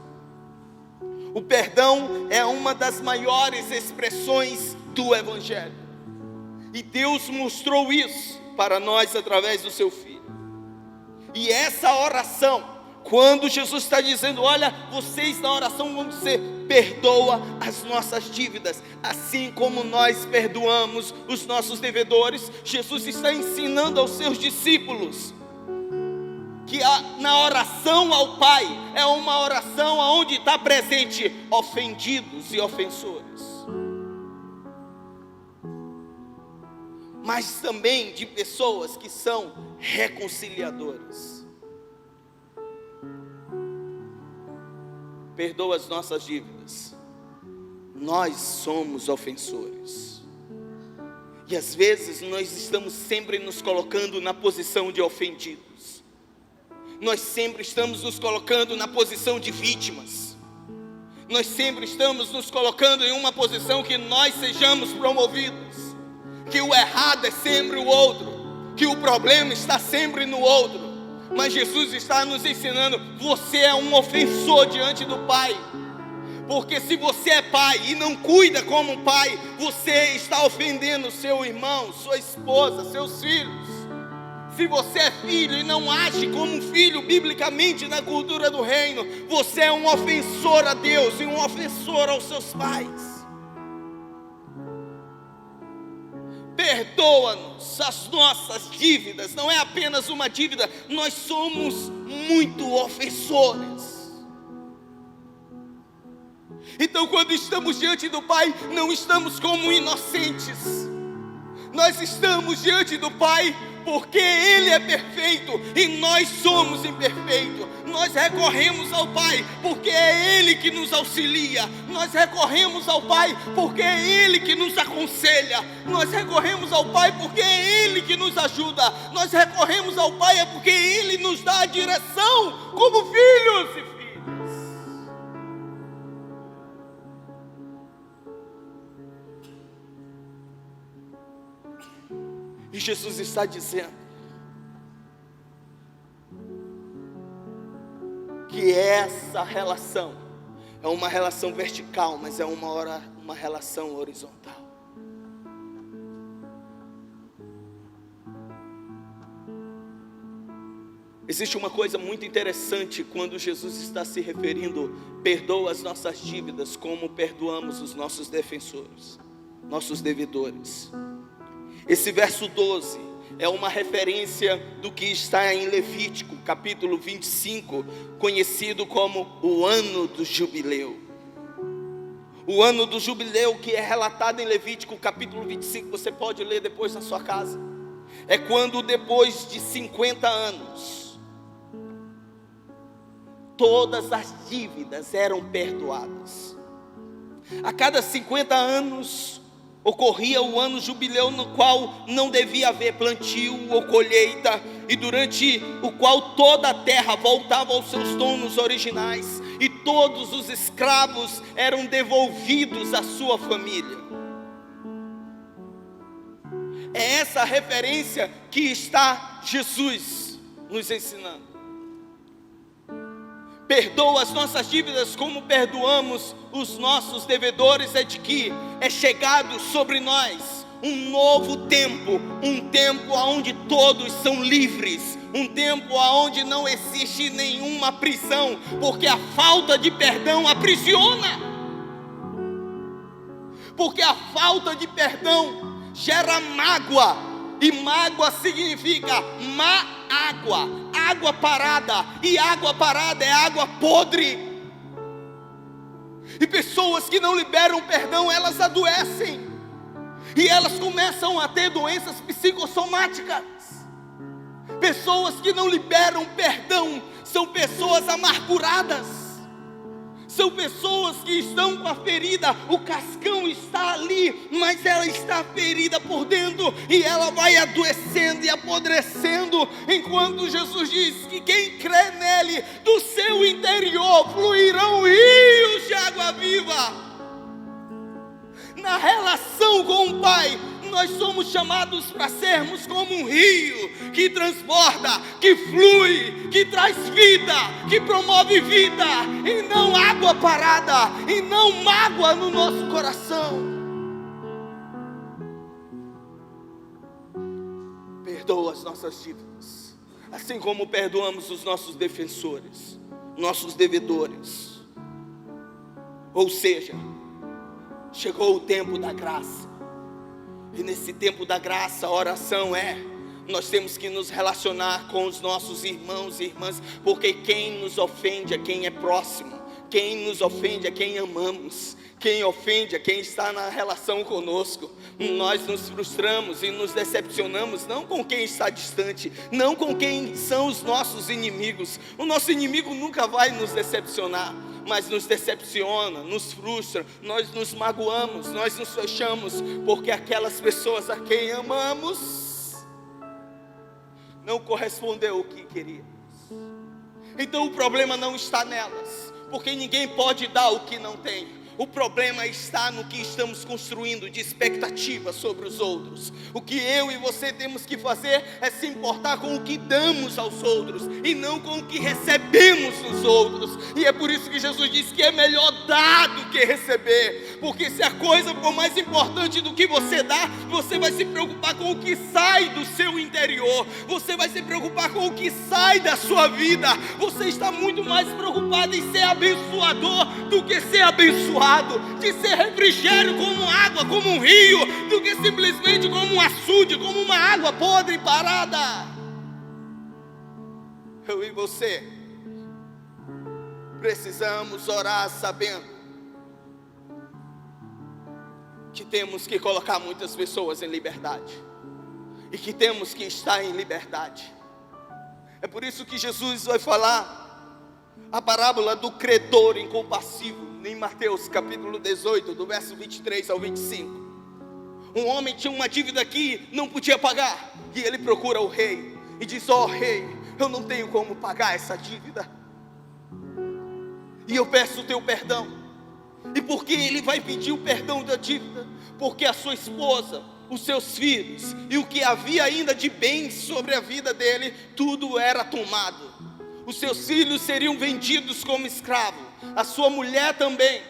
O perdão é uma das maiores expressões do Evangelho, e Deus mostrou isso para nós através do seu Filho. E essa oração, quando Jesus está dizendo, olha, vocês na oração vão dizer, perdoa as nossas dívidas, assim como nós perdoamos os nossos devedores. Jesus está ensinando aos seus discípulos que na oração ao Pai é uma oração onde está presente ofendidos e ofensores, mas também de pessoas que são reconciliadoras. Perdoa as nossas dívidas. Nós somos ofensores, e às vezes nós estamos sempre nos colocando na posição de ofendidos. Nós sempre estamos nos colocando na posição de vítimas. Nós sempre estamos nos colocando em uma posição que nós sejamos promovidos, que o errado é sempre o outro, que o problema está sempre no outro. Mas Jesus está nos ensinando, você é um ofensor diante do Pai, porque se você é pai e não cuida como pai, você está ofendendo seu irmão, sua esposa, seus filhos. Se você é filho e não age como um filho, biblicamente na cultura do reino, você é um ofensor a Deus e um ofensor aos seus pais. Perdoa-nos as nossas dívidas. Não é apenas uma dívida, nós somos muito ofensores. Então, quando estamos diante do Pai, não estamos como inocentes. Nós estamos diante do Pai porque Ele é perfeito e nós somos imperfeitos. Nós recorremos ao Pai porque é Ele que nos auxilia. Nós recorremos ao Pai porque é Ele que nos aconselha. Nós recorremos ao Pai porque é Ele que nos ajuda. Nós recorremos ao Pai porque Ele nos dá a direção como filhos e filhas. E Jesus está dizendo que essa relação é uma relação vertical, mas é uma relação horizontal. Existe uma coisa muito interessante quando Jesus está se referindo, perdoa as nossas dívidas como perdoamos os nossos defensores, nossos devedores. Esse verso 12 é uma referência do que está em Levítico, capítulo 25, conhecido como o ano do jubileu. O ano do jubileu que é relatado em Levítico, capítulo 25, você pode ler depois na sua casa. É quando depois de 50 anos, todas as dívidas eram perdoadas. A cada 50 anos, ocorria o ano jubileu, no qual não devia haver plantio ou colheita, e durante o qual toda a terra voltava aos seus donos originais, e todos os escravos eram devolvidos à sua família. É essa referência que está Jesus nos ensinando. Perdoa as nossas dívidas como perdoamos os nossos devedores, é de que é chegado sobre nós um novo tempo, um tempo onde todos são livres, um tempo onde não existe nenhuma prisão, porque a falta de perdão aprisiona, porque a falta de perdão gera mágoa, e mágoa significa má água, água parada, e água parada é água podre. E pessoas que não liberam perdão, elas adoecem, e elas começam a ter doenças psicossomáticas. Pessoas que não liberam perdão são pessoas amarguradas. São pessoas que estão com a ferida, o cascão está ali, mas ela está ferida por dentro, e ela vai adoecendo e apodrecendo, enquanto Jesus diz que quem crê nele, do seu interior fluirão rios de água viva. Na relação com o Pai, nós somos chamados para sermos como um rio que transborda, que flui, que traz vida, que promove vida, e não água parada, e não mágoa no nosso coração. Perdoa as nossas dívidas, assim como perdoamos os nossos defensores, nossos devedores. Ou seja, chegou o tempo da graça. E nesse tempo da graça, a oração nós temos que nos relacionar com os nossos irmãos e irmãs, porque quem nos ofende é quem é próximo, quem nos ofende é quem amamos, quem ofende é quem está na relação conosco. Nós nos frustramos e nos decepcionamos não com quem está distante, não com quem são os nossos inimigos. O nosso inimigo nunca vai nos decepcionar, mas nos decepciona, nos frustra, nós nos magoamos, nós nos fechamos, porque aquelas pessoas a quem amamos não correspondeu o que queríamos. Então o problema não está nelas, porque ninguém pode dar o que não tem. O problema está no que estamos construindo de expectativa sobre os outros. O que eu e você temos que fazer é se importar com o que damos aos outros, e não com o que recebemos dos outros. E é por isso que Jesus diz que é melhor dar do que receber, porque se a coisa for mais importante do que você dá, você vai se preocupar com o que sai do seu interior, você vai se preocupar com o que sai da sua vida. Você está muito mais preocupado em ser abençoador do que ser abençoado, de ser refrigério como água, como um rio, do que simplesmente como um açude, como uma água podre e parada. Eu e você precisamos orar sabendo que temos que colocar muitas pessoas em liberdade, e que temos que estar em liberdade. É por isso que Jesus vai falar a parábola do credor incompassivo em Mateus capítulo 18, do verso 23 ao 25. Um homem tinha uma dívida que não podia pagar, e ele procura o rei e diz: ó rei, eu não tenho como pagar essa dívida, e eu peço o teu perdão. E por que ele vai pedir o perdão da dívida? Porque a sua esposa, os seus filhos e o que havia ainda de bens sobre a vida dele, tudo era tomado. Os seus filhos seriam vendidos como escravo, a sua mulher também,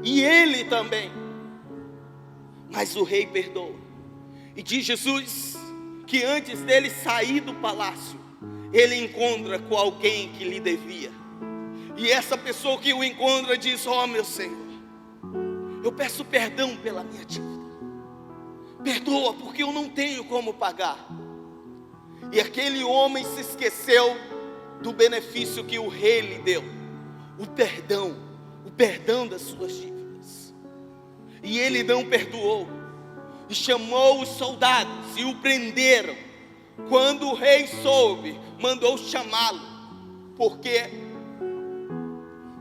e ele também. Mas o rei perdoa, e diz Jesus que antes dele sair do palácio, ele encontra com alguém que lhe devia. E essa pessoa que o encontra diz: ó meu Senhor, eu peço perdão pela minha dívida, perdoa porque eu não tenho como pagar. E aquele homem se esqueceu do benefício que o rei lhe deu, o perdão das suas dívidas. E ele não perdoou, e chamou os soldados e o prenderam. Quando o rei soube, mandou chamá-lo,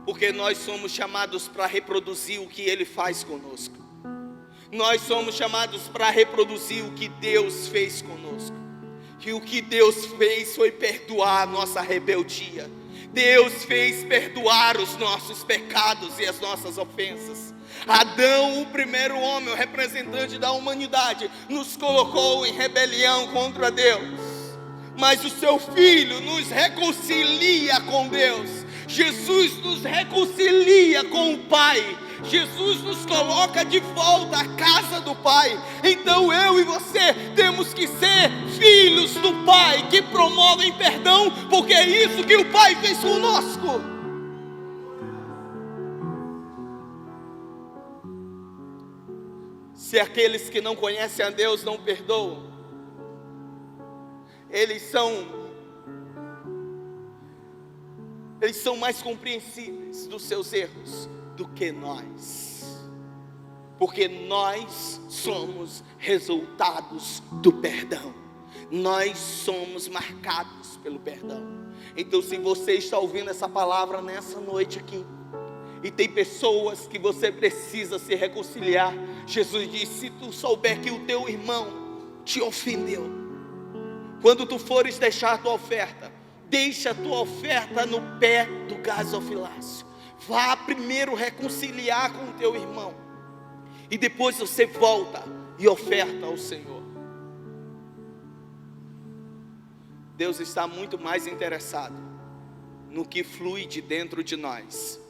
porque nós somos chamados para reproduzir o que ele faz conosco. Nós somos chamados para reproduzir o que Deus fez conosco. Que o que Deus fez foi perdoar a nossa rebeldia. Deus fez perdoar os nossos pecados e as nossas ofensas. Adão, o primeiro homem, o representante da humanidade, nos colocou em rebelião contra Deus, mas o seu Filho nos reconcilia com Deus. Jesus nos reconcilia com o Pai. Jesus nos coloca de volta à casa do Pai. Então eu e você temos que ser filhos do Pai, que promovem perdão, porque é isso que o Pai fez conosco. Se aqueles que não conhecem a Deus não perdoam, eles são mais compreensíveis dos seus erros do que nós, porque nós somos resultados do perdão. nós somos marcados pelo perdão. Então, se você está ouvindo essa palavra nessa noite aqui, e tem pessoas que você precisa se reconciliar, Jesus disse: se tu souber que o teu irmão te ofendeu, quando tu fores deixar a tua oferta, deixa a tua oferta no pé do gasofilácio. Vá primeiro reconciliar com o teu irmão, e depois você volta e oferta ao Senhor. Deus está muito mais interessado no que flui de dentro de nós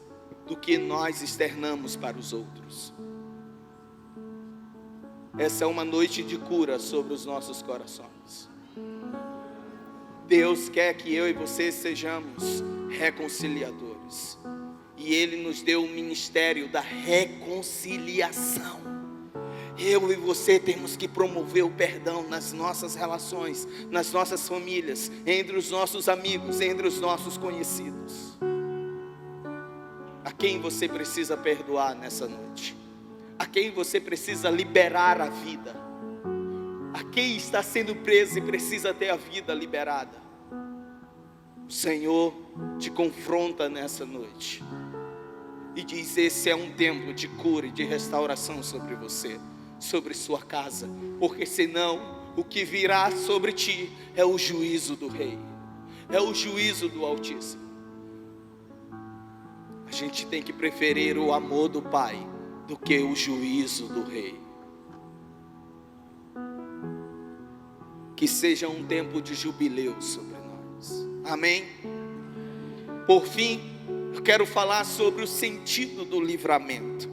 do que nós externamos para os outros. Essa é uma noite de cura sobre os nossos corações. Deus quer que eu e você sejamos reconciliadores, e Ele nos deu o ministério da reconciliação. Eu e você temos que promover o perdão nas nossas relações, nas nossas famílias, entre os nossos amigos, entre os nossos conhecidos. A quem você precisa perdoar nessa noite? A quem você precisa liberar a vida? A quem está sendo preso e precisa ter a vida liberada? O Senhor te confronta nessa noite e diz: esse é um tempo de cura e de restauração sobre você, sobre sua casa, porque senão o que virá sobre ti é o juízo do Rei, é o juízo do Altíssimo. A gente tem que preferir o amor do Pai do que o juízo do Rei. Que seja um tempo de jubileu sobre nós, amém? Por fim, eu quero falar sobre o sentido do livramento.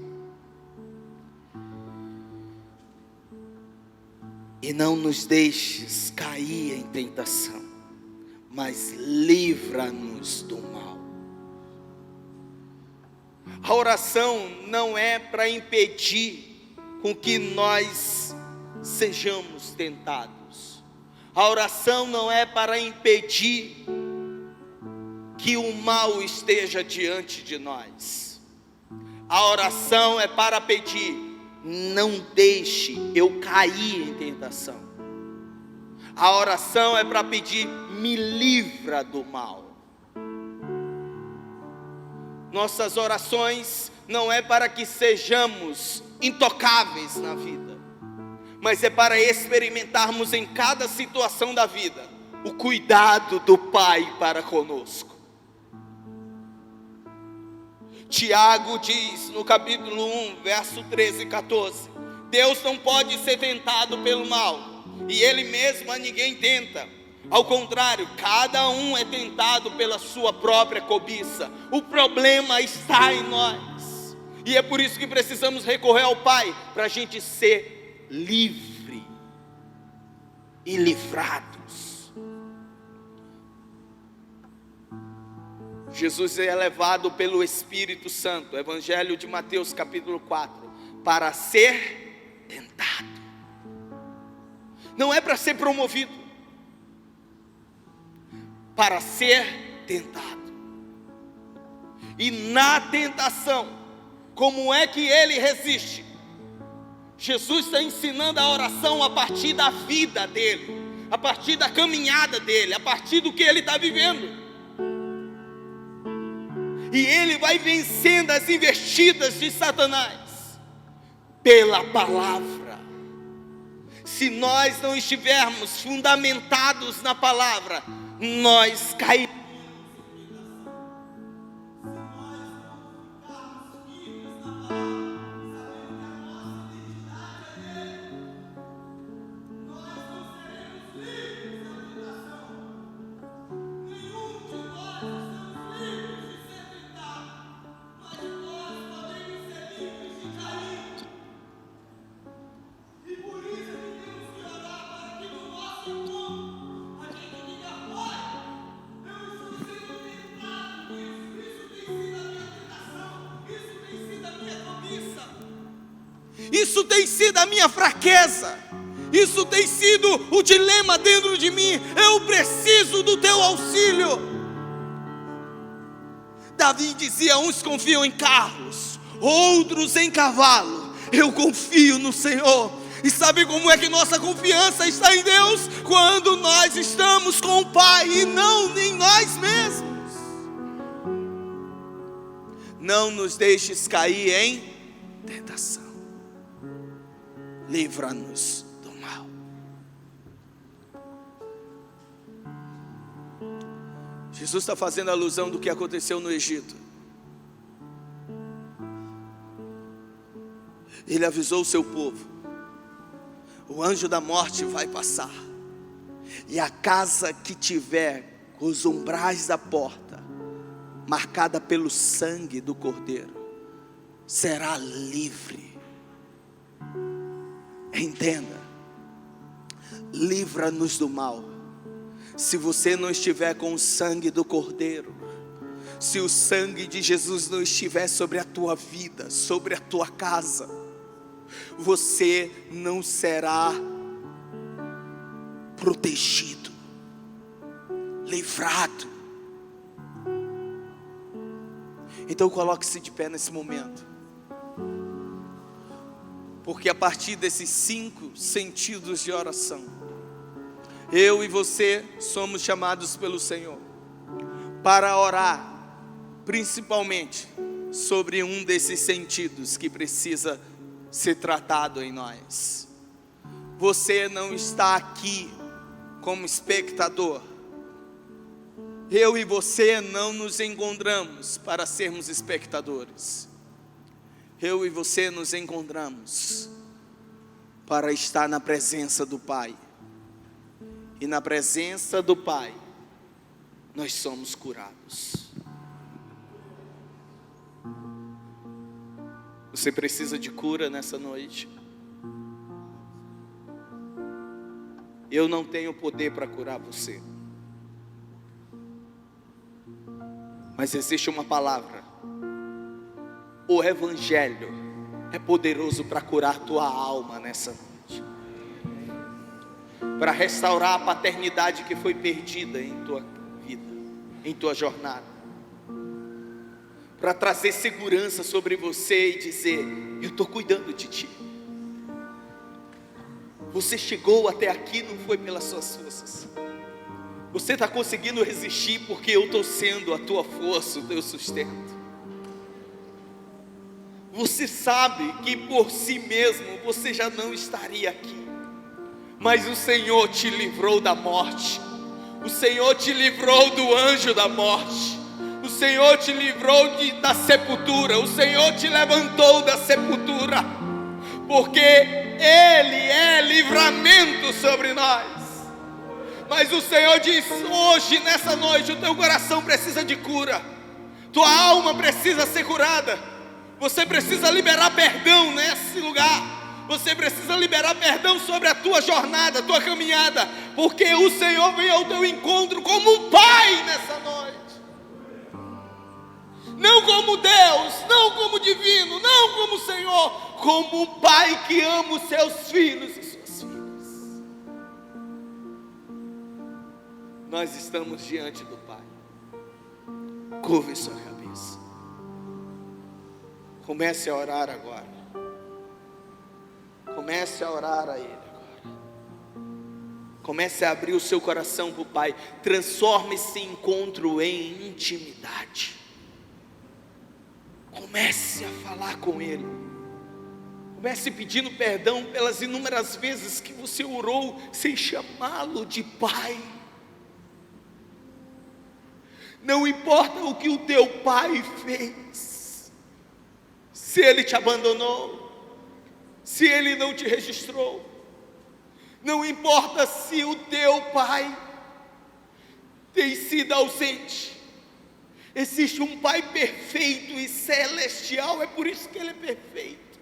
E não nos deixes cair em tentação, mas livra-nos do mal. A oração não é para impedir com que nós sejamos tentados. A oração não é para impedir que o mal esteja diante de nós. A oração é para pedir: não deixe eu cair em tentação. A oração é para pedir: me livra do mal. Nossas orações não é para que sejamos intocáveis na vida, mas é para experimentarmos em cada situação da vida o cuidado do Pai para conosco. Tiago diz no capítulo 1, verso 13 e 14: Deus não pode ser tentado pelo mal, e Ele mesmo a ninguém tenta. Ao contrário, cada um é tentado pela sua própria cobiça. O problema está em nós, e é por isso que precisamos recorrer ao Pai, para a gente ser livre e livrados. Jesus é levado pelo Espírito Santo, Evangelho de Mateus capítulo 4, para ser tentado. Não é para ser promovido, para ser tentado. E na tentação, como é que ele resiste? Jesus está ensinando a oração a partir da vida dele, a partir da caminhada dele, a partir do que ele está vivendo. E ele vai vencendo as investidas de Satanás pela palavra. Se nós não estivermos fundamentados na palavra, nós cairemos. Isso tem sido a minha fraqueza, isso tem sido o dilema dentro de mim. Eu preciso do teu auxílio. Davi dizia: uns confiam em carros, outros em cavalo, eu confio no Senhor. E sabe como é que nossa confiança está em Deus? Quando nós estamos com o Pai e não em nós mesmos. Não nos deixes cair em tentação. Livra-nos do mal. Jesus está fazendo alusão do que aconteceu no Egito. Ele avisou o seu povo: o anjo da morte vai passar, e a casa que tiver os umbrais da porta marcada pelo sangue do Cordeiro será livre. Entenda, livra-nos do mal. Se você não estiver com o sangue do Cordeiro, se o sangue de Jesus não estiver sobre a tua vida, sobre a tua casa, você não será protegido, livrado. Então coloque-se de pé nesse momento, porque a partir desses 5 sentidos de oração, eu e você somos chamados pelo Senhor para orar, principalmente sobre um desses sentidos que precisa ser tratado em nós. Você não está aqui como espectador. Eu e você não nos encontramos para sermos espectadores. Eu e você nos encontramos para estar na presença do Pai. E na presença do Pai, nós somos curados. Você precisa de cura nessa noite? Eu não tenho poder para curar você, mas existe uma palavra. O Evangelho é poderoso para curar tua alma nessa noite, para restaurar a paternidade que foi perdida em tua vida, em tua jornada, para trazer segurança sobre você e dizer: eu estou cuidando de ti. Você chegou até aqui não foi pelas suas forças. Você está conseguindo resistir porque eu estou sendo a tua força, o teu sustento. Você sabe que por si mesmo você já não estaria aqui, mas o Senhor te livrou da morte. O Senhor te livrou do anjo da morte. O Senhor te livrou da sepultura. O Senhor te levantou da sepultura, porque Ele é livramento sobre nós. Mas o Senhor diz hoje, nessa noite, o teu coração precisa de cura. Tua alma precisa ser curada. Você precisa liberar perdão nesse lugar. Você precisa liberar perdão sobre a tua jornada, a tua caminhada, porque o Senhor vem ao teu encontro como um pai nessa noite. Não como Deus, não como divino, não como Senhor, como um pai que ama os seus filhos e suas filhas. Nós estamos diante do Pai. Curve sua cabeça. Comece a orar agora. Comece a orar a Ele agora. Comece a abrir o seu coração para o Pai. Transforme esse encontro em intimidade. Comece a falar com Ele. Comece pedindo perdão pelas inúmeras vezes que você orou sem chamá-lo de Pai. Não importa o que o teu pai fez, se ele te abandonou, se ele não te registrou, não importa se o teu pai tem sido ausente. Existe um Pai perfeito e celestial, é por isso que Ele é perfeito,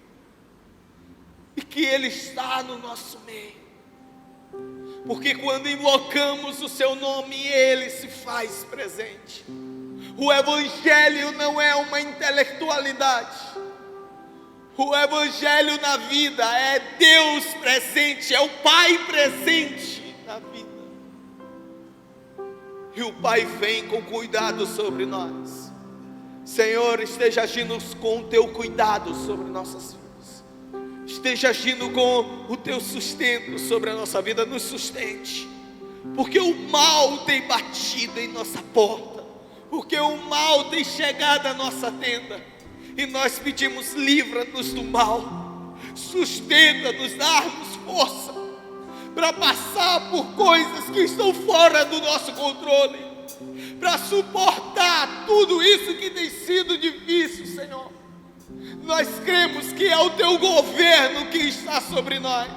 e que Ele está no nosso meio, porque quando invocamos o Seu nome, Ele se faz presente. O Evangelho não é uma intelectualidade, o Evangelho na vida é Deus presente, é o Pai presente na vida. E o Pai vem com cuidado sobre nós. Senhor, esteja agindo com o teu cuidado sobre nossas vidas. Esteja agindo com o teu sustento sobre a nossa vida. Nos sustente. porque o mal tem batido em nossa porta, porque o mal tem chegado à nossa tenda, e nós pedimos: livra-nos do mal, sustenta-nos, dá-nos força para passar por coisas que estão fora do nosso controle, para suportar tudo isso que tem sido difícil, Senhor. Nós cremos que é o Teu governo que está sobre nós,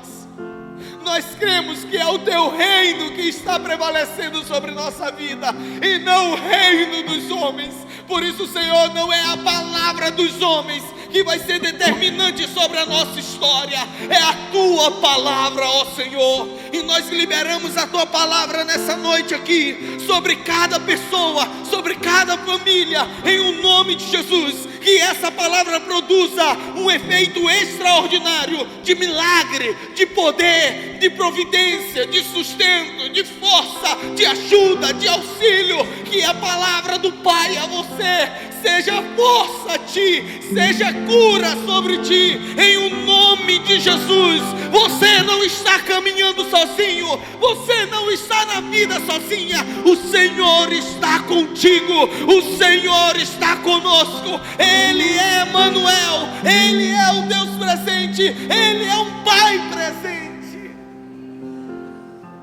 nós cremos que é o Teu reino que está prevalecendo sobre nossa vida, e não o reino dos homens. Por isso, Senhor, não é a palavra dos homens que vai ser determinante sobre a nossa história, é a Tua palavra, ó Senhor. E nós liberamos a Tua palavra nessa noite aqui, sobre cada pessoa, sobre cada família, em o nome de Jesus. Que essa palavra produza um efeito extraordinário, de milagre, de poder, de providência, de sustento, de força, de ajuda, de auxílio. Que a palavra do Pai a você seja força a ti, seja cura sobre ti, em o nome de Jesus. Você não está caminhando sozinho, você não está na vida sozinha, o Senhor está contigo, o Senhor está conosco. Ele é Emanuel, Ele é o Deus presente, Ele é um Pai presente.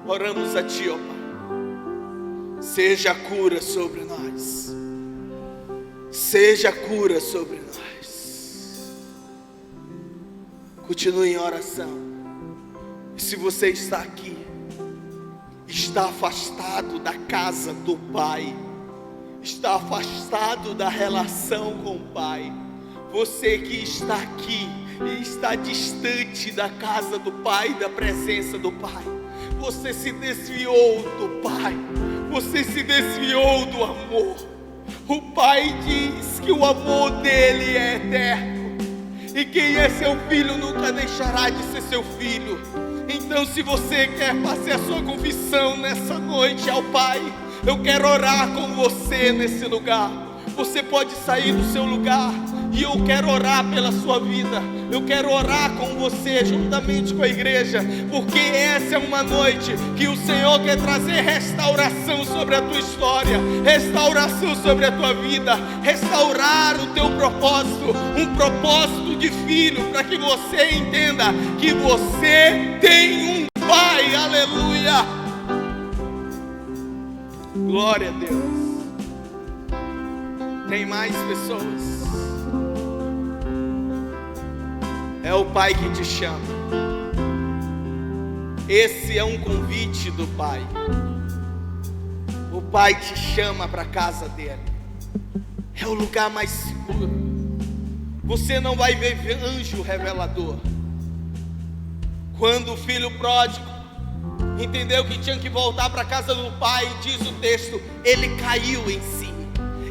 Oramos a Ti, ó Pai, seja a cura sobre nós, seja a cura sobre nós. Continue em oração. E se você está aqui, está afastado da casa do Pai, está afastado da relação com o Pai, você que está aqui e está distante da casa do Pai, da presença do Pai, você se desviou do Pai, você se desviou do amor. O Pai diz que o amor dele é eterno, e quem é seu filho nunca deixará de ser seu filho. Então, se você quer fazer a sua confissão nessa noite ao Pai, eu quero orar com você nesse lugar. Você pode sair do seu lugar, e eu quero orar pela sua vida. Eu quero orar com você, juntamente com a igreja, porque essa é uma noite que o Senhor quer trazer restauração sobre a tua história, restauração sobre a tua vida, restaurar o teu propósito, um propósito de filho, para que você entenda que você tem um Pai. Aleluia, glória a Deus. Tem mais pessoas? É o Pai que te chama. Esse é um convite do Pai. O Pai te chama para a casa dele. É o lugar mais seguro. Você não vai ver anjo revelador. Quando o filho pródigo entendeu que tinha que voltar para a casa do pai, diz o texto, ele caiu em si.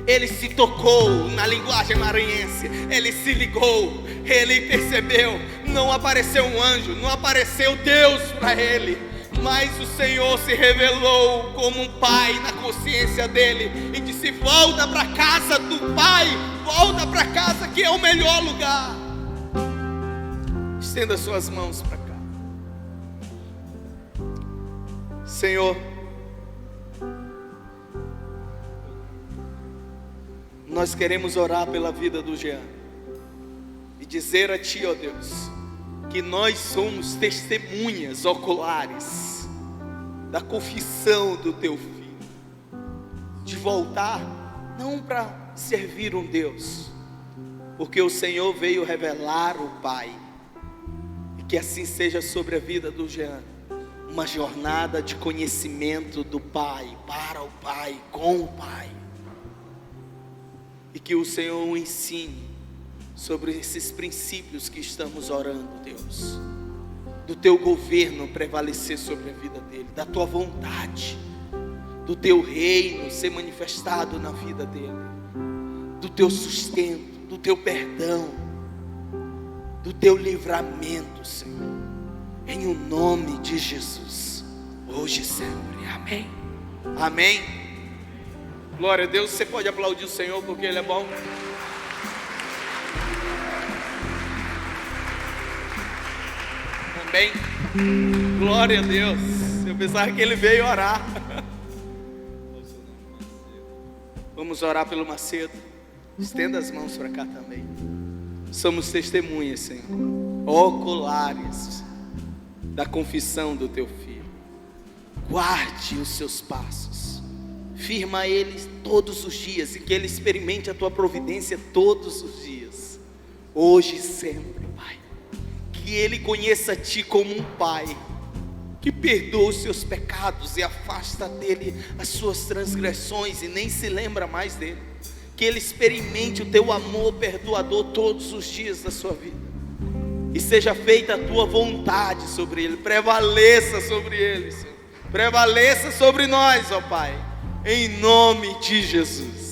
Ele se tocou, na linguagem maranhense, ele se ligou, ele percebeu. Não apareceu um anjo, não apareceu Deus para ele, mas o Senhor se revelou como um pai na consciência dele e disse: volta para a casa do Pai, volta para casa que é o melhor lugar. Estenda suas mãos para cá. Senhor, nós queremos orar pela vida do Jean e dizer a Ti, ó Deus, que nós somos testemunhas oculares da confissão do Teu Filho, de voltar não para servir um Deus, porque o Senhor veio revelar o Pai, e que assim seja sobre a vida do Jean, uma jornada de conhecimento do Pai, para o Pai, com o Pai. E que o Senhor o ensine sobre esses princípios que estamos orando, Deus. Do Teu governo prevalecer sobre a vida dele, da Tua vontade, do Teu reino ser manifestado na vida dele, do Teu sustento, do Teu perdão, do Teu livramento, Senhor. Em o nome de Jesus, hoje e sempre. Amém. Amém. Glória a Deus. Você pode aplaudir o Senhor porque Ele é bom. Amém. Glória a Deus. Você Eu pensava que ele veio orar. Vamos orar pelo Macedo. Estenda as mãos para cá também. Somos testemunhas, Senhor, oculares da confissão do teu filho. Guarde os seus passos, firma eles todos os dias, e que ele experimente a tua providência todos os dias, hoje e sempre, Pai. Que ele conheça a ti como um Pai que perdoa os seus pecados e afasta dele as suas transgressões e nem se lembra mais dele. Que ele experimente o teu amor perdoador todos os dias da sua vida, e seja feita a tua vontade sobre ele, prevaleça sobre ele, Senhor. Prevaleça sobre nós, ó Pai, em nome de Jesus.